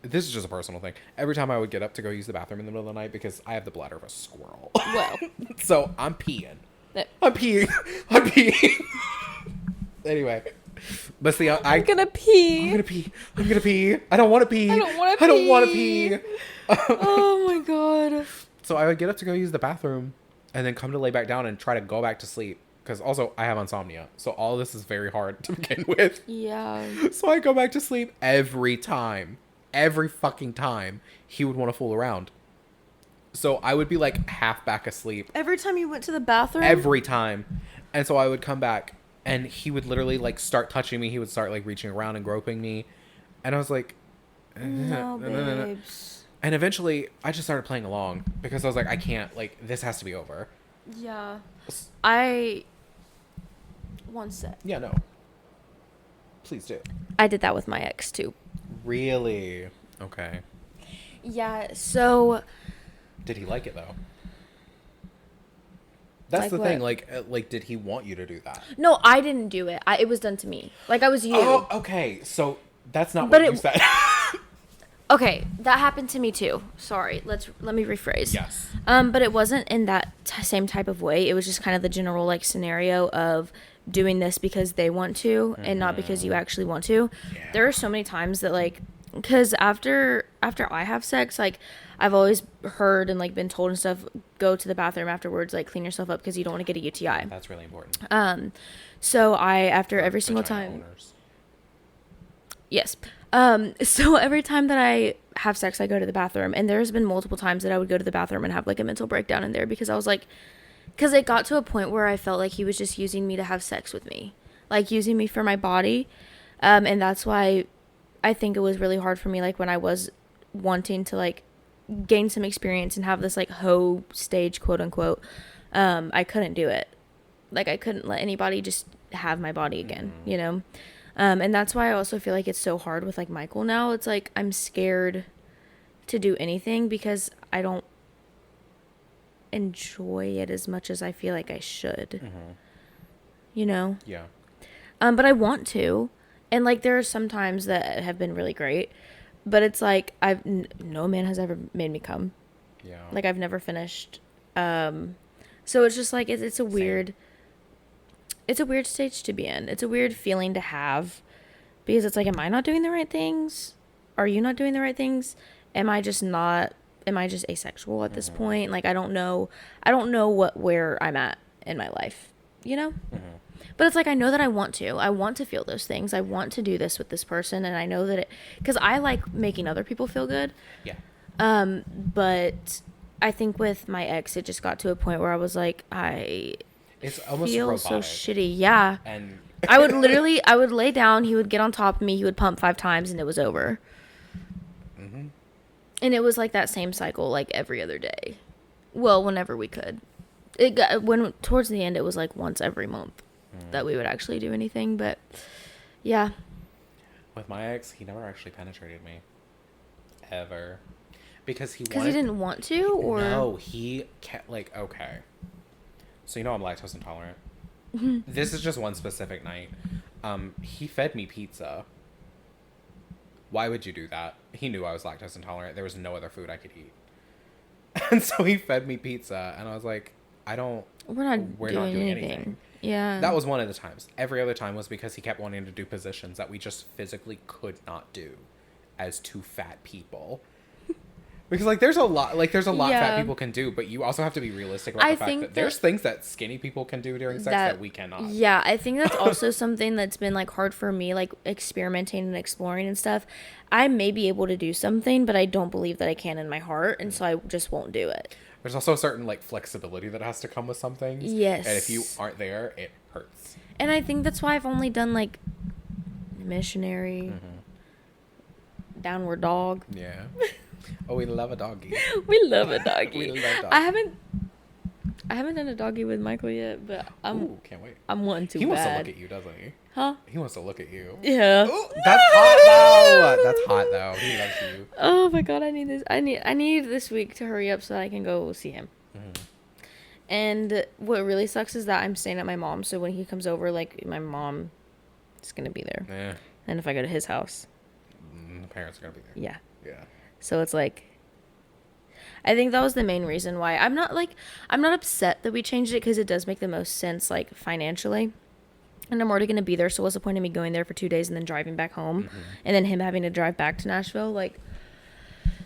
this is just a personal thing, every time I would get up to go use the bathroom in the middle of the night, because I have the bladder of a squirrel. Well. So I'm peeing. I'm peeing. Anyway. But see, I'm gonna pee. I don't want to pee. I don't want to pee. Oh my God. So I would get up to go use the bathroom and then come to lay back down and try to go back to sleep. Because also I have insomnia. So all this is very hard to begin with. Yeah. So I go back to sleep every time. Every fucking time he would want to fool around. So I would be like half back asleep. Every time you went to the bathroom? Every time. And so I would come back and he would literally like start touching me. He would start like reaching around and groping me. And I was like, no, babes. And eventually I just started playing along because I was like, I can't, like, this has to be over. Yeah. One sec. Yeah, no. Please do. I did that with my ex too. Really? Okay. Yeah, so. Did he like it though? That's like the thing. Like, did he want you to do that? No, I didn't do it. It was done to me. Like, I was you. Oh, okay. So that's not what you said. Okay, that happened to me too. Sorry. Let me rephrase. Yes. But it wasn't in that same type of way. It was just kind of the general like scenario of doing this because they want to and not because you actually want to. Yeah. There are so many times that like, because after I have sex, like I've always heard and like been told and stuff, go to the bathroom afterwards, like clean yourself up because you don't want to get a UTI. That's really important. So after every single time. Owners. Yes. So every time that I have sex, I go to the bathroom, and there's been multiple times that I would go to the bathroom and have like a mental breakdown in there because I was like, because it got to a point where I felt like he was just using me to have sex with me, like using me for my body. And that's why I think it was really hard for me, like when I was wanting to like gain some experience and have this like hoe stage, quote unquote. I couldn't do it. Like I couldn't let anybody just have my body again, you know? And that's why I also feel like it's so hard with like Michael now. It's like I'm scared to do anything because I don't enjoy it as much as I feel like I should. You know? Yeah. But I want to. And like there are some times that have been really great. But it's like no man has ever made me come. Yeah. Like I've never finished. So it's just like it's a weird. It's a weird stage to be in. It's a weird feeling to have, because it's like, am I not doing the right things? Are you not doing the right things? Am I just asexual at this point? Like I don't know where I'm at in my life, you know? But it's like, I know that I want to feel those things. I want to do this with this person. And I know that because I like making other people feel good. Yeah. But I think with my ex, it just got to a point where I was like, It's almost feel robotic. so shitty. Yeah. And I would lay down. He would get on top of me. He would pump 5 times and it was over. And it was like that same cycle, like every other day. Well, whenever we could. Towards the end, it was like once every month that we would actually do anything. But yeah. With my ex, he never actually penetrated me. Ever. Because he didn't want to, or? No, he kept, like, okay. So you know I'm lactose intolerant. This is just one specific night. He fed me pizza. Why would you do that? He knew I was lactose intolerant. There was no other food I could eat. And so he fed me pizza, and I was like, we're not doing anything. Yeah. That was one of the times. Every other time was because he kept wanting to do positions that we just physically could not do as 2 fat people. Because, like, there's a lot fat people can do, but you also have to be realistic about the fact that there's things that skinny people can do during sex that we cannot. Yeah, I think that's also something that's been, like, hard for me, like, experimenting and exploring and stuff. I may be able to do something, but I don't believe that I can in my heart, and so I just won't do it. There's also a certain, like, flexibility that has to come with some things. Yes. And if you aren't there, it hurts. And I think that's why I've only done, like, missionary, downward dog. Yeah. Oh, we love a doggy. We love a doggy. We love doggy. I haven't done a doggy with Michael yet, but can't wait. I'm wanting to. He wants bad. to look at you, doesn't he? Huh? He wants to look at you. Yeah. Ooh, that's hot though. That's hot though. He loves you. Oh my god, I need this. I need this week to hurry up so that I can go see him. And what really sucks is that I'm staying at my mom's, so when he comes over, like, my mom is gonna be there. Yeah. And if I go to his house, the parents are gonna be there. Yeah. Yeah. So it's like, I think that was the main reason why I'm not upset that we changed it, because it does make the most sense, like, financially. And I'm already going to be there, so what's the point of me going there for 2 days and then driving back home and then him having to drive back to Nashville? Like,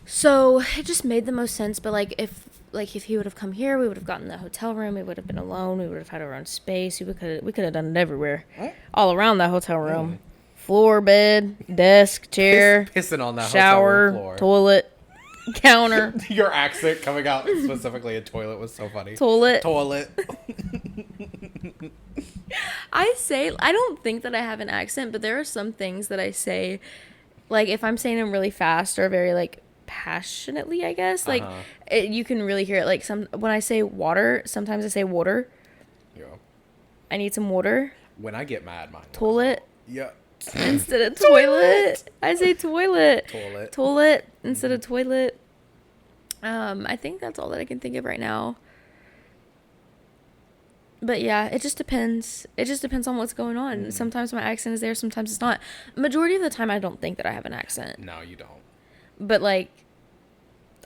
so it just made the most sense. But like if he would have come here, we would have gotten the hotel room. We would have been alone. We would have had our own space. We could have done it everywhere, all around that hotel room. Floor, bed, desk, chair, pissing on that shower, hotel room floor. Toilet, counter. Your accent coming out specifically in toilet was so funny. Toilet. I don't think that I have an accent, but there are some things that I say, like, if I'm saying them really fast or very, like, passionately, I guess, like, you can really hear it. Like, when I say water, sometimes I say water. Yeah. I need some water. When I get mad, mine. Toilet. Yeah. Instead of toilet. I say toilet. Toilet instead of toilet. I think that's all that I can think of right now. But yeah, it just depends. It just depends on what's going on. Sometimes my accent is there, sometimes it's not. Majority of the time, I don't think that I have an accent. No, you don't. But, like,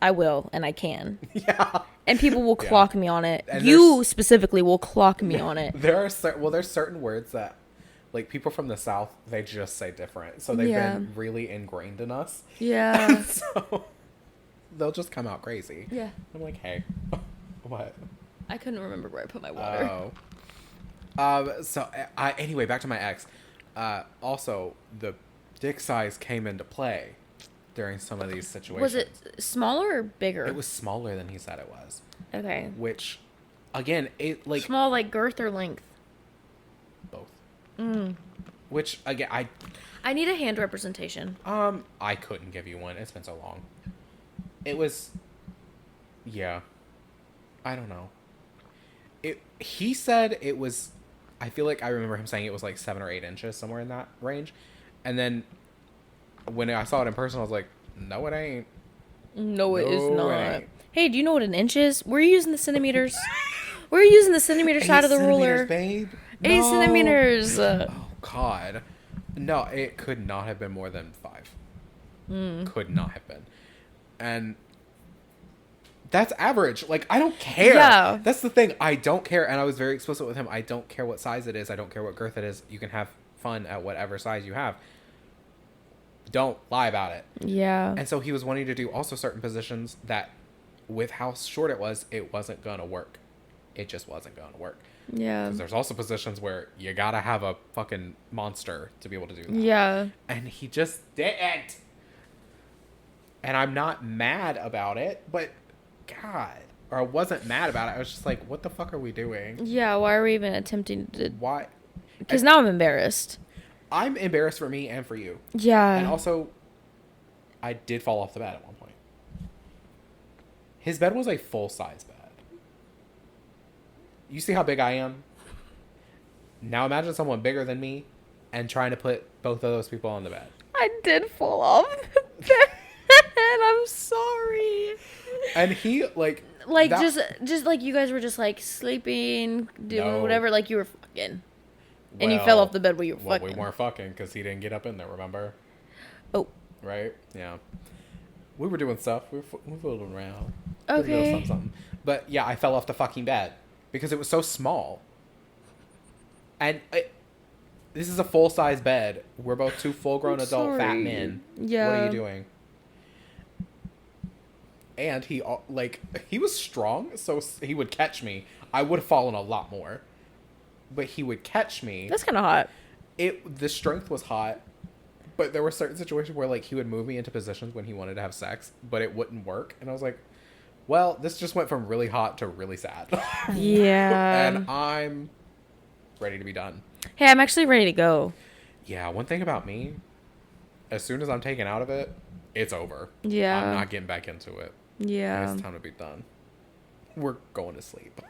I will, and I can. Yeah. And people will clock me on it. And you specifically will clock me on it. There's certain words that, like, people from the South, they just say different. So they've been really ingrained in us. Yeah. So they'll just come out crazy. Yeah. I'm like, hey, what? I couldn't remember where I put my water. So anyway, back to my ex. Also, the dick size came into play during some of these situations. Was it smaller or bigger? It was smaller than he said it was. Okay. Which, again, it like small, like girth or length. Both. Which again, I need a hand representation. I couldn't give you one. It's been so long. It was, yeah. I don't know. He said it was, I feel like I remember him saying it was like 7 or 8 inches, somewhere in that range. And then when I saw it in person, I was like, no, it ain't. No, it is not. Hey, do you know what an inch is? We're using the centimeters. We're using the centimeter side of the ruler. Babe. 8 centimeters. Oh, God. No, it could not have been more than 5. Could not have been. And that's average. Like, I don't care. Yeah. That's the thing. I don't care. And I was very explicit with him. I don't care what size it is. I don't care what girth it is. You can have fun at whatever size you have. Don't lie about it. Yeah. And so he was wanting to do also certain positions that, with how short it wasn't going to work. It just wasn't going to work. Yeah. Because there's also positions where you got to have a fucking monster to be able to do that. Yeah. And he just didn't. And I'm not mad about it, but God. Or I wasn't mad about it. I was just like, what the fuck are we doing? Yeah, why are we even attempting to... Why? Because now I'm embarrassed. I'm embarrassed for me and for you. Yeah. And also, I did fall off the bed at one point. His bed was a full-size bed. You see how big I am? Now imagine someone bigger than me and trying to put both of those people on the bed. I did fall off the bed. I'm sorry. And he, like that, just like you guys were just like sleeping, doing whatever, like you were fucking. And you fell off the bed while you were fucking. Well, we weren't fucking because he didn't get up in there, remember? Oh. Right? Yeah. We were doing stuff. We were fooling around. Okay. Something. But yeah, I fell off the fucking bed because it was so small. And this is a full-size bed. We're both two full-grown adult fat men. Yeah. What are you doing? And he was strong, so he would catch me. I would have fallen a lot more. But he would catch me. That's kind of hot. The strength was hot, but there were certain situations where, like, he would move me into positions when he wanted to have sex, but it wouldn't work. And I was like, well, this just went from really hot to really sad. Yeah. And I'm ready to be done. Hey, I'm actually ready to go. Yeah, one thing about me, as soon as I'm taken out of it, it's over. Yeah. I'm not getting back into it. Yeah. It's time to be done. We're going to sleep.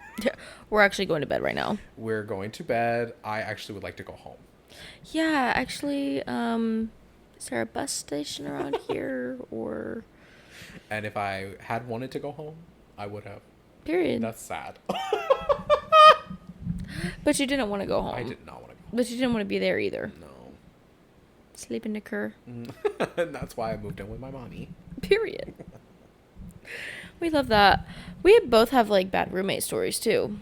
We're actually going to bed right now. We're going to bed. I actually would like to go home. Yeah, actually, is there a bus station around here or... And if I had wanted to go home, I would have. Period. That's sad. But you didn't want to go home. I did not want to go home. But you didn't want to be there either. No. Sleep in the cur. And that's why I moved in with my mommy. Period. We love that. We both have, like, bad roommate stories, too.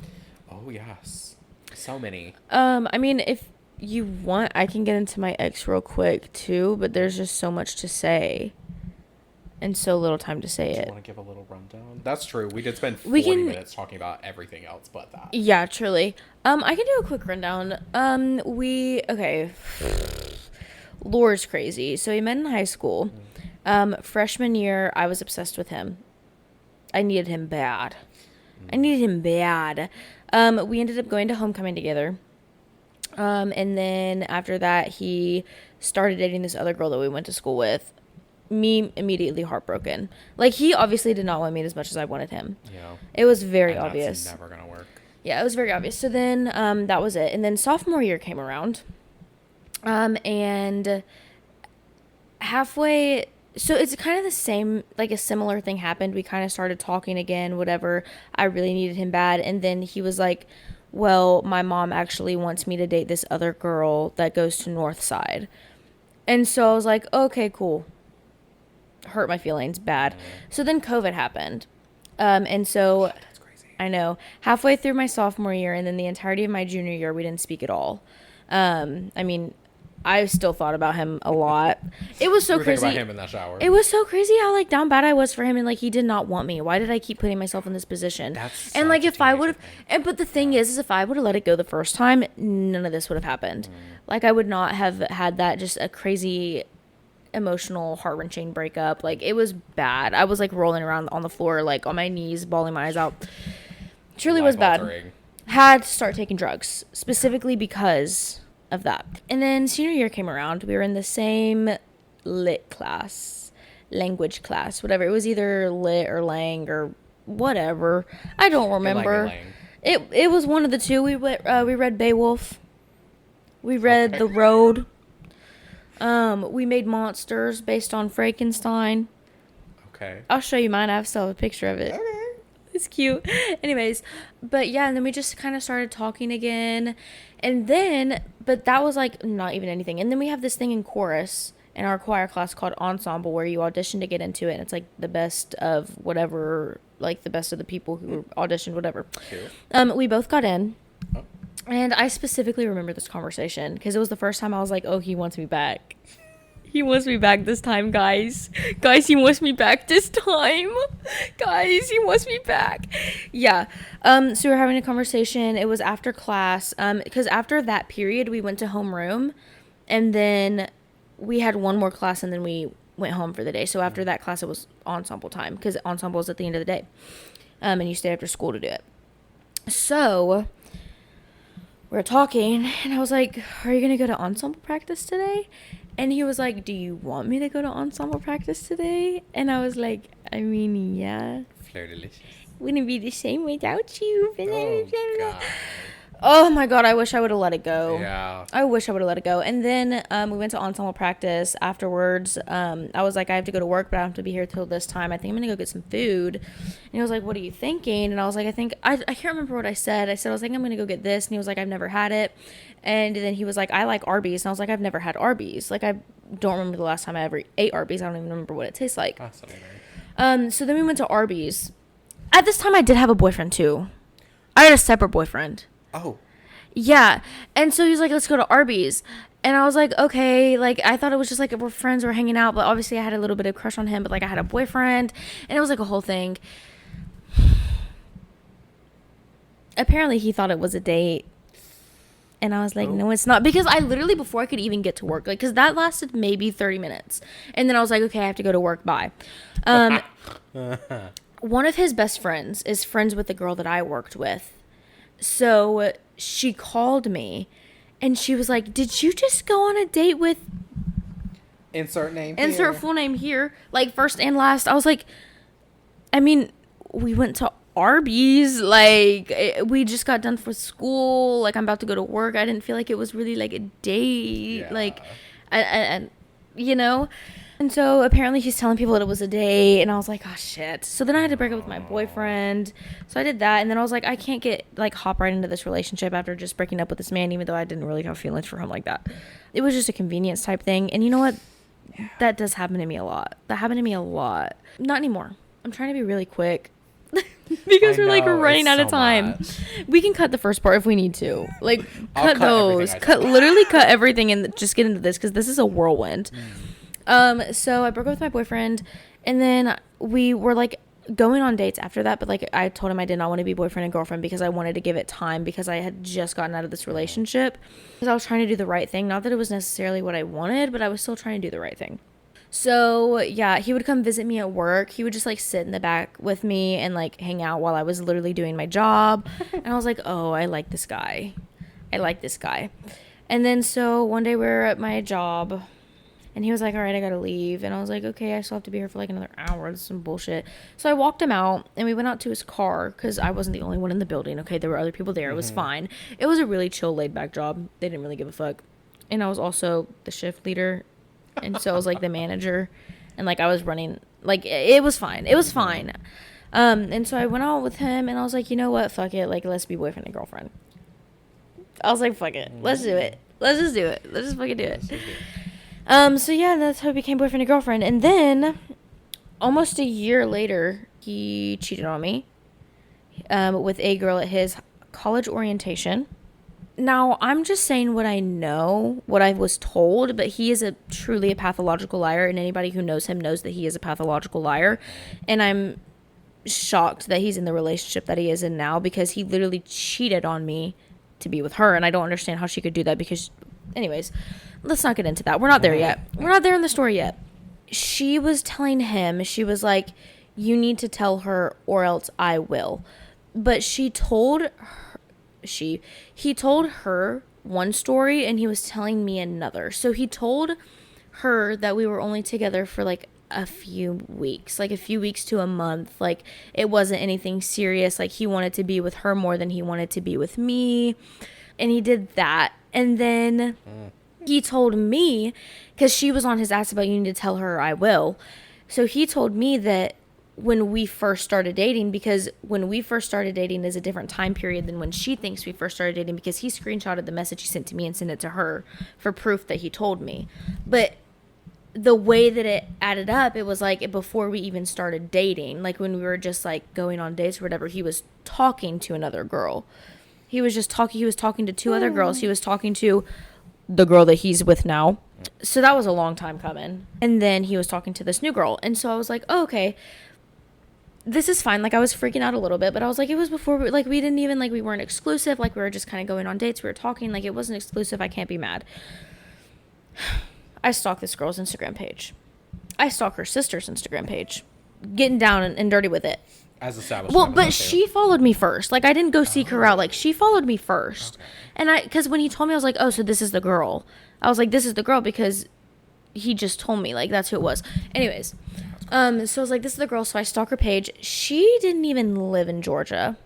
Oh, yes. So many. I mean, if you want, I can get into my ex real quick, too, but there's just so much to say. And so little time to say it. Do you want to give a little rundown? That's true. We did spend 40 minutes talking about everything else but that. Yeah, truly. I can do a quick rundown. Okay. Lore's crazy. So we met in high school. Freshman year, I was obsessed with him. I needed him bad. We ended up going to homecoming together. And then after that, he started dating this other girl that we went to school with. Me immediately heartbroken. Like, he obviously did not want me as much as I wanted him. Yeah. It was very obvious. That's never gonna work. Yeah, it was very obvious. So then that was it. And then sophomore year came around. And halfway... So it's kind of the same, like a similar thing happened. We kind of started talking again, whatever. I really needed him bad. And then he was like, well, my mom actually wants me to date this other girl that goes to Northside. And so I was like, okay, cool. Hurt my feelings bad. So then COVID happened. And so That's crazy. I know, halfway through my sophomore year and then the entirety of my junior year, we didn't speak at all. I mean, I still thought about him a lot. It was so crazy. About him in that shower. It was so crazy how, like, down bad I was for him, and, like, he did not want me. Why did I keep putting myself in this position? And, like, if I would have, but the thing is if I would have let it go the first time, none of this would have happened. Like, I would not have had that, just a crazy emotional, heart-wrenching breakup. Like, it was bad. I was, like, rolling around on the floor, like, on my knees, bawling my eyes out. Truly was bad. Had to start taking drugs, specifically because of that. And then senior year came around. We were in the same lit class, language class, whatever. It was either lit or lang or whatever. I don't remember. It was one of the two. We read Beowulf. We read The Road. We made monsters based on Frankenstein. Okay. I'll show you mine. I still have a picture of it. Okay. It's cute. Anyways, but yeah, and then we just kind of started talking again. And then, but that was like not even anything. And then we have this thing in chorus. in our choir class called ensemble, where you audition to get into it, and it's like the best of whatever, like the best of the people who auditioned, whatever. We both got in. Oh. And I specifically remember this conversation because it was the first time I was like, oh, he wants me back. He wants me back this time, guys. Guys, he wants me back this time. Guys, he wants me back. Yeah. So we were having a conversation. It was after class. Because after that period, we went to homeroom. And then we had one more class, and then we went home for the day. So after that class, it was ensemble time. Because ensemble is at the end of the day. And you stay after school to do it. So we were talking, and I was like, are you going to go to ensemble practice today? And he was like, do you want me to go to ensemble practice today? And I was like, I mean, yeah. Fleur-delicious. Wouldn't be the same without you. Oh, God. Oh, my God. I wish I would have let it go. Yeah. I wish I would have let it go. And then we went to ensemble practice afterwards. I was like, I have to go to work, but I have to be here till this time. I think I'm going to go get some food. And he was like, what are you thinking? And I was like, I can't remember what I said. I was like, I'm going to go get this. And he was like, I've never had it. And then he was like, I like Arby's. And I was like, I've never had Arby's. Like, I don't remember the last time I ever ate Arby's. I don't even remember what it tastes like. So then we went to Arby's. At this time, I did have a boyfriend, too. I had a separate boyfriend. Oh. Yeah. And so he was like, let's go to Arby's. And I was like, okay. Like, I thought it was just like we're friends, we're hanging out. But obviously, I had a little bit of crush on him. But, like, I had a boyfriend. And it was like a whole thing. Apparently, he thought it was a date. And I was like, no, it's not. Because I literally, before I could even get to work, like, because that lasted maybe 30 minutes. And then I was like, okay, I have to go to work. Bye. One of his best friends is friends with the girl that I worked with. So she called me. And she was like, did you just go on a date with... Insert name Insert full name here. Like, first and last. I was like, I mean, we went to Arby's, like, we just got done for school, like, I'm about to go to work. I didn't feel like it was really like a date, like, and you know. And so apparently he's telling people that it was a date, and I was like, oh shit. So then I had to break up with my boyfriend. So I did that, and then I was like, I can't get like hop right into this relationship after just breaking up with this man, even though I didn't really have feelings for him like that. It was just a convenience type thing. And you know what, that does happen to me a lot. Not anymore. I'm trying to be really quick. Because we're like running out of time. We can cut the first part if we need to. Like, cut those. Literally cut everything and just get into this because this is a whirlwind. So I broke up with my boyfriend, and then we were like going on dates after that. But like, I told him I did not want to be boyfriend and girlfriend because I wanted to give it time because I had just gotten out of this relationship. Because I was trying to do the right thing. Not that it was necessarily what I wanted, but I was still trying to do the right thing. So, yeah, he would come visit me at work. He would just, like, sit in the back with me and, like, hang out while I was literally doing my job. And I was like, oh, I like this guy. And then, so, one day we were at my job, and he was like, all right, I gotta leave. And I was like, okay, I still have to be here for, like, another hour. This is some bullshit. So I walked him out, and we went out to his car, because I wasn't the only one in the building, okay? There were other people there. It was fine. It was a really chill, laid-back job. They didn't really give a fuck. And I was also the shift leader. And so I was like the manager, and like I was running, like it was fine. And so I went out with him, and I was like, you know what, fuck it, like let's be boyfriend and girlfriend. I was like, fuck it, let's do it. Let's just do it. Let's just fucking do it. So yeah, that's how we became boyfriend and girlfriend. And then almost a year later, he cheated on me with a girl at his college orientation. Now, I'm just saying what I know, what I was told, but he is truly a pathological liar, and anybody who knows him knows that he is a pathological liar. And I'm shocked that he's in the relationship that he is in now because he literally cheated on me to be with her, and I don't understand how she could do that because, anyways, let's not get into that. We're not there yet. We're not there in the story yet. She was telling him, she was like, you need to tell her or else I will. But he told her one story and he was telling me another. So he told her that we were only together for like a few weeks to a month. Like it wasn't anything serious. Like he wanted to be with her more than he wanted to be with me. And he did that. And then he told me, because she was on his ass about you need to tell her or I will. So he told me that when we first started dating, because when we first started dating is a different time period than when she thinks we first started dating, because he screenshotted the message he sent to me and sent it to her for proof that he told me. But the way that it added up, it was like before we even started dating, like when we were just like going on dates or whatever, he was talking to another girl. He was talking to two other girls. He was talking to the girl that he's with now. So that was a long time coming. And then he was talking to this new girl. And so I was like, oh, okay, this is fine. Like, I was freaking out a little bit, but I was like, it was before, we didn't even, like, we weren't exclusive. Like, we were just kind of going on dates. We were talking. Like, it wasn't exclusive. I can't be mad. I stalk this girl's Instagram page. I stalk her sister's Instagram page. Getting down and dirty with it. As established. Well, but she followed me first. Like, I didn't go seek her out. Like, she followed me first. Okay. And because when he told me, I was like, oh, so this is the girl. I was like, this is the girl because he just told me. Like, that's who it was. Anyways. So I was like, this is the girl. So I stalk her page. She didn't even live in Georgia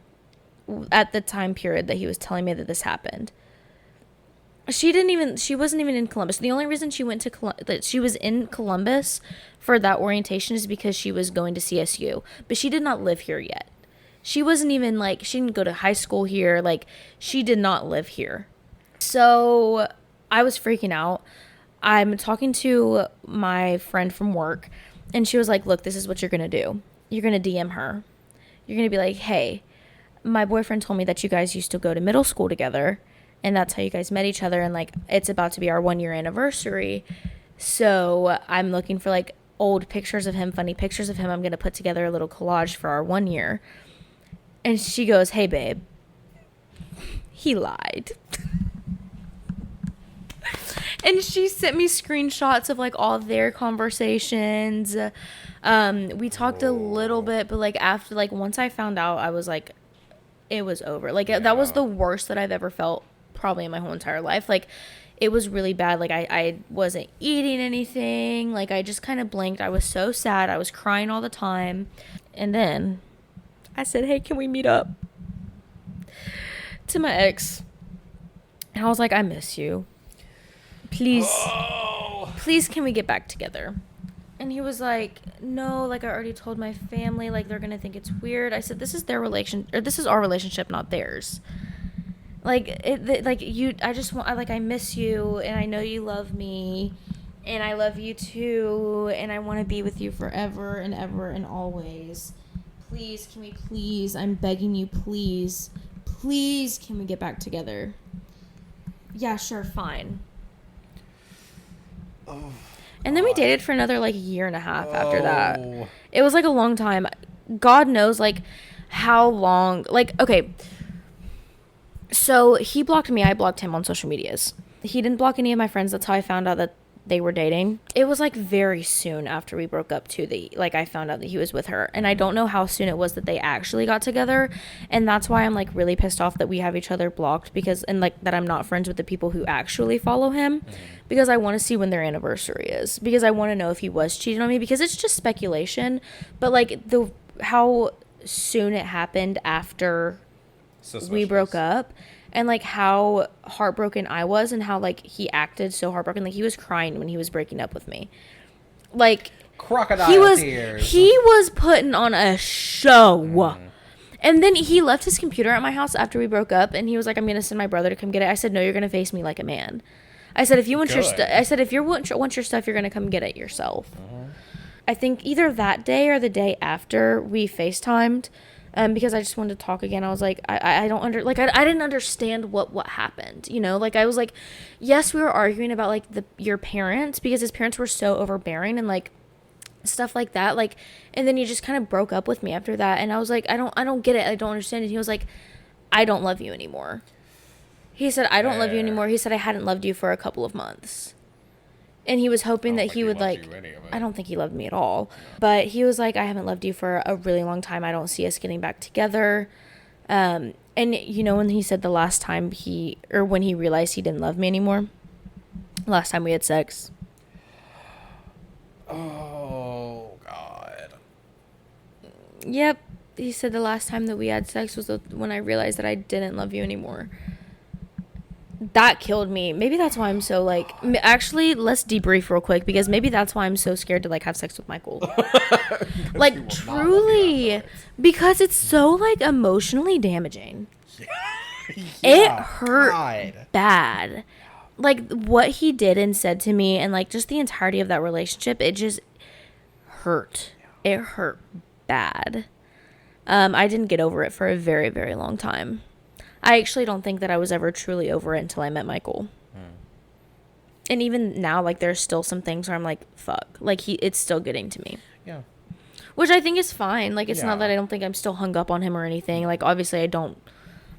at the time period that he was telling me that this happened. She wasn't even in Columbus. The only reason she went to that she was in Columbus for that orientation is because she was going to CSU, but she did not live here yet. She wasn't even like, she didn't go to high school here. Like, she did not live here. So I was freaking out. I'm talking to my friend from work, and she was like, look, this is what you're going to do. You're going to DM her. You're going to be like, hey, my boyfriend told me that you guys used to go to middle school together, and that's how you guys met each other, and like, it's about to be our 1 year anniversary. So I'm looking for like old pictures of him, funny pictures of him. I'm going to put together a little collage for our 1 year. And she goes, hey, babe, he lied. And she sent me screenshots of like all of their conversations. We talked a little bit, but like after, like once I found out, I was like, it was over. Like that was the worst that I've ever felt probably in my whole entire life. Like, it was really bad. Like, I wasn't eating anything. Like, I just kind of blanked. I was so sad. I was crying all the time. And then I said, hey, can we meet up? To my ex. And I was like, I miss you. Please, please, can we get back together? And he was like, no, like, I already told my family, like, they're gonna think it's weird. I said, this is this is our relationship, not theirs. Like, I miss you, and I know you love me, and I love you too, and I want to be with you forever and ever and always. Please, can we please, I'm begging you, please, can we get back together? Yeah, sure, fine. Oh. And then we dated for another, like, year and a half after that. It was, like, a long time. God knows, like, how long. Like, okay. So, he blocked me. I blocked him on social medias. He didn't block any of my friends. That's how I found out that they were dating. It was, like, very soon after we broke up, too. I found out that he was with her. And I don't know how soon it was that they actually got together. And that's why I'm, like, really pissed off that we have each other blocked. And, like, that I'm not friends with the people who actually follow him. Because I want to see when their anniversary is. Because I want to know if he was cheating on me. Because it's just speculation. But, like, how soon it happened after we broke up. And, like, how heartbroken I was and how, like, he acted so heartbroken. Like, he was crying when he was breaking up with me. Like, crocodile tears. He was putting on a show. And then he left his computer at my house after we broke up. And he was like, I'm going to send my brother to come get it. I said, no, you're going to face me like a man. I said, if you want your stuff, you're going to come get it yourself. I think either that day or the day after we FaceTimed. Because I just wanted to talk again. I was like, I didn't understand what happened, you know? Like, I was like, yes, we were arguing about, like, your parents, because his parents were so overbearing and, like, stuff like that. Like, and then he just kind of broke up with me after that. And I was like, I don't get it. I don't understand it. He was like, I don't love you anymore. He said, I don't love you anymore. He said, I hadn't loved you for a couple of months. And he was hoping that he would, like, I don't think he loved me at all. But he was like, I haven't loved you for a really long time. I don't see us getting back together. And, you know, when he said the last time when he realized he didn't love me anymore, last time we had sex. Oh, God. Yep. He said the last time that we had sex was when I realized that I didn't love you anymore. That killed me. Maybe that's why I'm so, like, actually, let's debrief real quick, because maybe that's why I'm so scared to, like, have sex with Michael. Like, truly, because it's so, like, emotionally damaging. It hurt bad. like, what he did and said to me and, like, just the entirety of that relationship, it just hurt. It hurt bad. I didn't get over it for a very, very long time. I actually don't think that I was ever truly over it until I met Michael. And even now, like, there's still some things where I'm like, fuck. Like, it's still getting to me. Yeah. Which I think is fine. Like, it's not that I don't think I'm still hung up on him or anything. Like, obviously,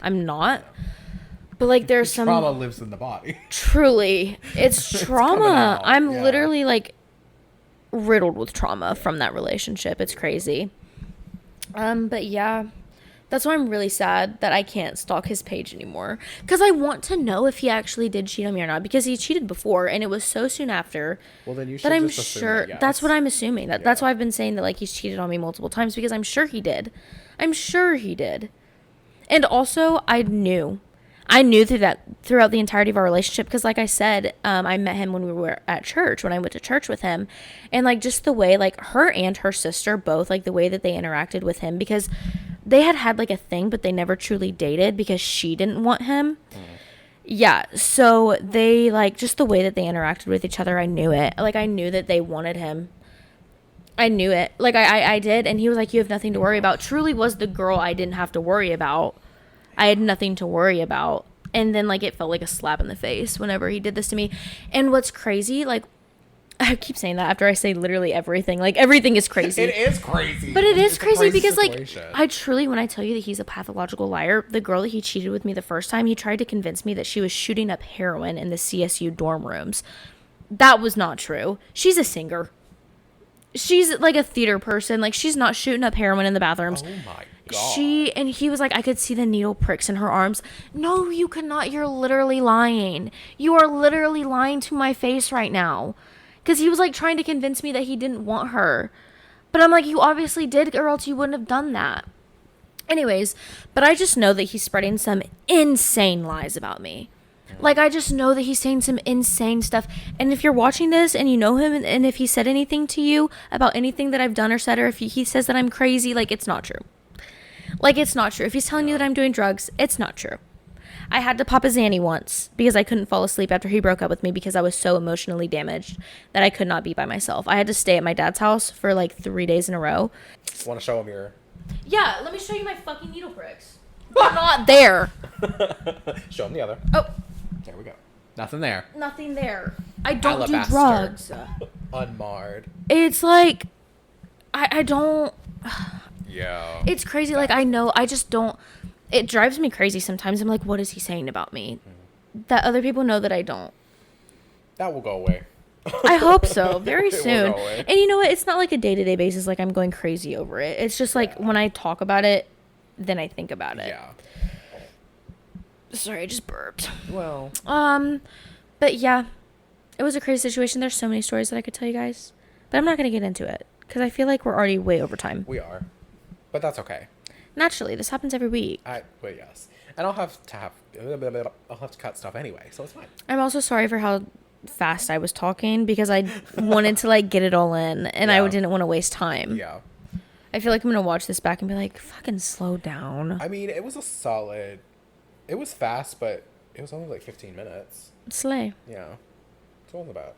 I'm not. But, like, there's some... Trauma lives in the body. Truly. It's trauma. I'm literally, like, riddled with trauma from that relationship. It's crazy. But, yeah. That's why I'm really sad that I can't stalk his page anymore. Because I want to know if he actually did cheat on me or not. Because he cheated before, and it was so soon after. Well, then you should I'm just assume sure. that, yes. That's what I'm assuming. That's why I've been saying that, like, he's cheated on me multiple times. Because I'm sure he did. I'm sure he did. And also, I knew throughout the entirety of our relationship. Because, like I said, I met him when we were at church. When I went to church with him. And, like, just the way, like, her and her sister both, like, the way that they interacted with him. Because... they had like a thing, but they never truly dated because she didn't want him. Yeah, so they, like, just the way that they interacted with each other, I knew it. Like, I knew that they wanted him. I knew it. Like, I did, and he was like, you have nothing to worry about. Truly was the girl I didn't have to worry about. I had nothing to worry about. And then, like, it felt like a slap in the face whenever he did this to me. And what's crazy, like, I keep saying that after I say literally everything. Like, everything is crazy. It is crazy. But it is crazy because, situation. like, I truly, when I tell you that he's a pathological liar, the girl that he cheated with me the first time, he tried to convince me that she was shooting up heroin in the CSU dorm rooms. That was not true. She's a singer. She's, like, a theater person. Like, she's not shooting up heroin in the bathrooms. Oh, my God. And he was like, I could see the needle pricks in her arms. No, you cannot. You're literally lying. You are literally lying to my face right now. Because he was, like, trying to convince me that he didn't want her. But I'm like, you obviously did, or else you wouldn't have done that. Anyways, but I just know that he's spreading some insane lies about me. Like, I just know that he's saying some insane stuff. And if you're watching this and you know him, and if he said anything to you about anything that I've done or said, or if he says that I'm crazy, like, it's not true. Like, it's not true. If he's telling you that I'm doing drugs, it's not true. I had to pop a Xanny once because I couldn't fall asleep after he broke up with me because I was so emotionally damaged that I could not be by myself. I had to stay at my dad's house for like 3 days in a row. Want to show him your... Yeah, let me show you my fucking needle pricks. They're not there. Show him the other. Oh. There we go. Nothing there. Nothing there. I don't Alabaster. do drugs. Unmarred. It's like, I don't... Yeah. It's crazy. Like, I know, I just don't... It drives me crazy sometimes. I'm like, what is he saying about me? That other people know that I don't. That will go away. I hope so. Very soon. Will go away. And you know what? It's not like a day-to-day basis like I'm going crazy over it. It's just like when I talk about it, then I think about it. Yeah. Sorry, I just burped. Well. But yeah. It was a crazy situation. There's so many stories that I could tell you guys. But I'm not going to get into it. Because I feel like we're already way over time. We are. But that's okay. Naturally, this happens every week. But yes, and I'll have to cut stuff anyway, so it's fine. I'm also sorry for how fast I was talking because I wanted to like get it all in, and I didn't want to waste time. Yeah, I feel like I'm gonna watch this back and be like, "Fucking slow down." I mean, it was it was fast, but it was only like 15 minutes. Slay. Yeah, it wasn't bad.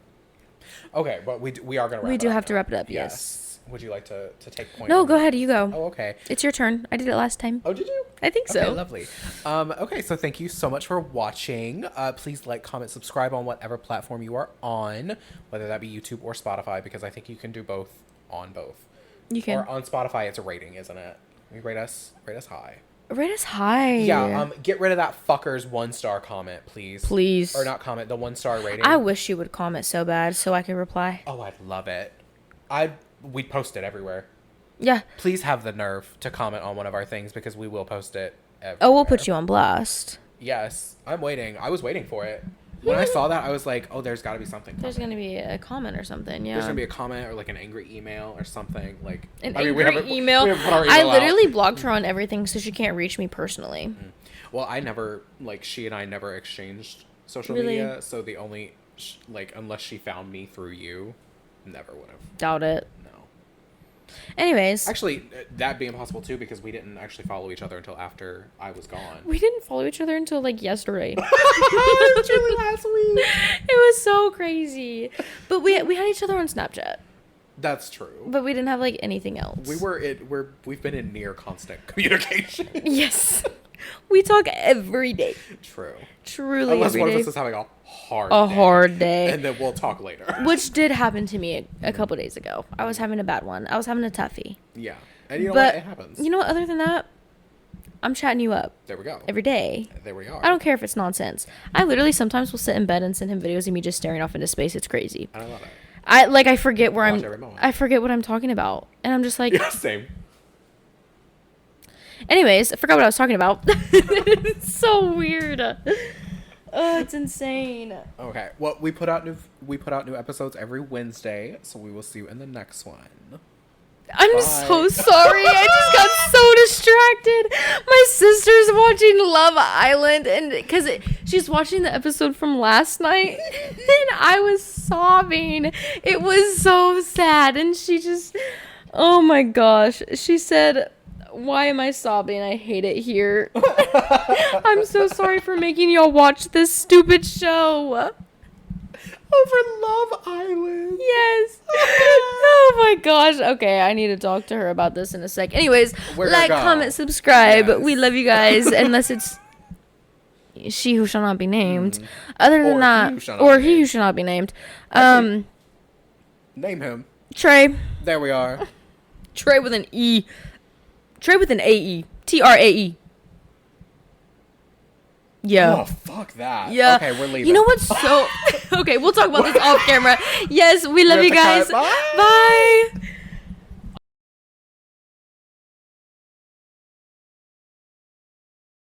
Okay, but we are gonna. We do have to wrap it up. Yes. Would you like to take point? No, go ahead. You go. Oh, okay. It's your turn. I did it last time. Oh, did you? I think so. Okay, lovely. Okay, so thank you so much for watching. Please like, comment, subscribe on whatever platform you are on, whether that be YouTube or Spotify, because I think you can do both on both. You can. Or on Spotify, it's a rating, isn't it? You rate us high. Rate us high. Yeah. Get rid of that fucker's 1-star comment, please. Please. Or not comment, the 1-star rating. I wish you would comment so bad so I could reply. Oh, I'd love it. We'd post it everywhere. Yeah. Please have the nerve to comment on one of our things because we will post it everywhere. Oh, we'll put you on blast. Yes. I'm waiting. I was waiting for it. When I saw that, I was like, oh, there's got to be something coming. There's going to be a comment or something, yeah. There's going to be a comment or like an angry email or something. Like angry email? I literally blocked her on everything so she can't reach me personally. Mm-hmm. Well, I never, like, she and I never exchanged social media. So the only, like, unless she found me through you, never would have. Doubt it. No. Anyways. Actually, that'd be impossible too because we didn't actually follow each other until after I was gone. We didn't follow each other until like yesterday. It's really last week. It was so crazy. But we had each other on Snapchat. That's true. But we didn't have like anything else. We've been in near constant communication. Yes. We talk every day. True. Truly Unless every one day. of us is having a hard day. And then we'll talk later. Which did happen to me a couple days ago. I was having a bad one. I was having a toughie. Yeah. And you know what? It happens. You know what? Other than that, I'm chatting you up. There we go. Every day. There we are. I don't care if it's nonsense. I literally sometimes will sit in bed and send him videos of me just staring off into space. It's crazy. I love it. I forget where I forget what I'm talking about. And I'm just like... Yeah, same. Anyways, I forgot what I was talking about. It's so weird. Oh, it's insane. Okay. Well, we put out new episodes every Wednesday, so we will see you in the next one. I'm Bye. so sorry. I just got so distracted. My sister's watching Love Island, and because she's watching the episode from last night, and I was sobbing. It was so sad, and she just, oh my gosh, she said, "Why am I sobbing? I hate it here." I'm so sorry for making y'all watch this stupid show. Over Love Island. Yes. Oh my gosh. Okay, I need to talk to her about this in a sec. Anyways, like, comment, subscribe. Yes. We love you guys. Unless it's she who shall not be named. Other than that, he who shall not be named. Actually, name him. Trey. There we are. Trey with an E. Trey with an A-E. Trae. Yeah. Oh, fuck that. Yeah. Okay, we're leaving. You know what's so... Okay, we'll talk about this off camera. Yes, we love you guys. Bye.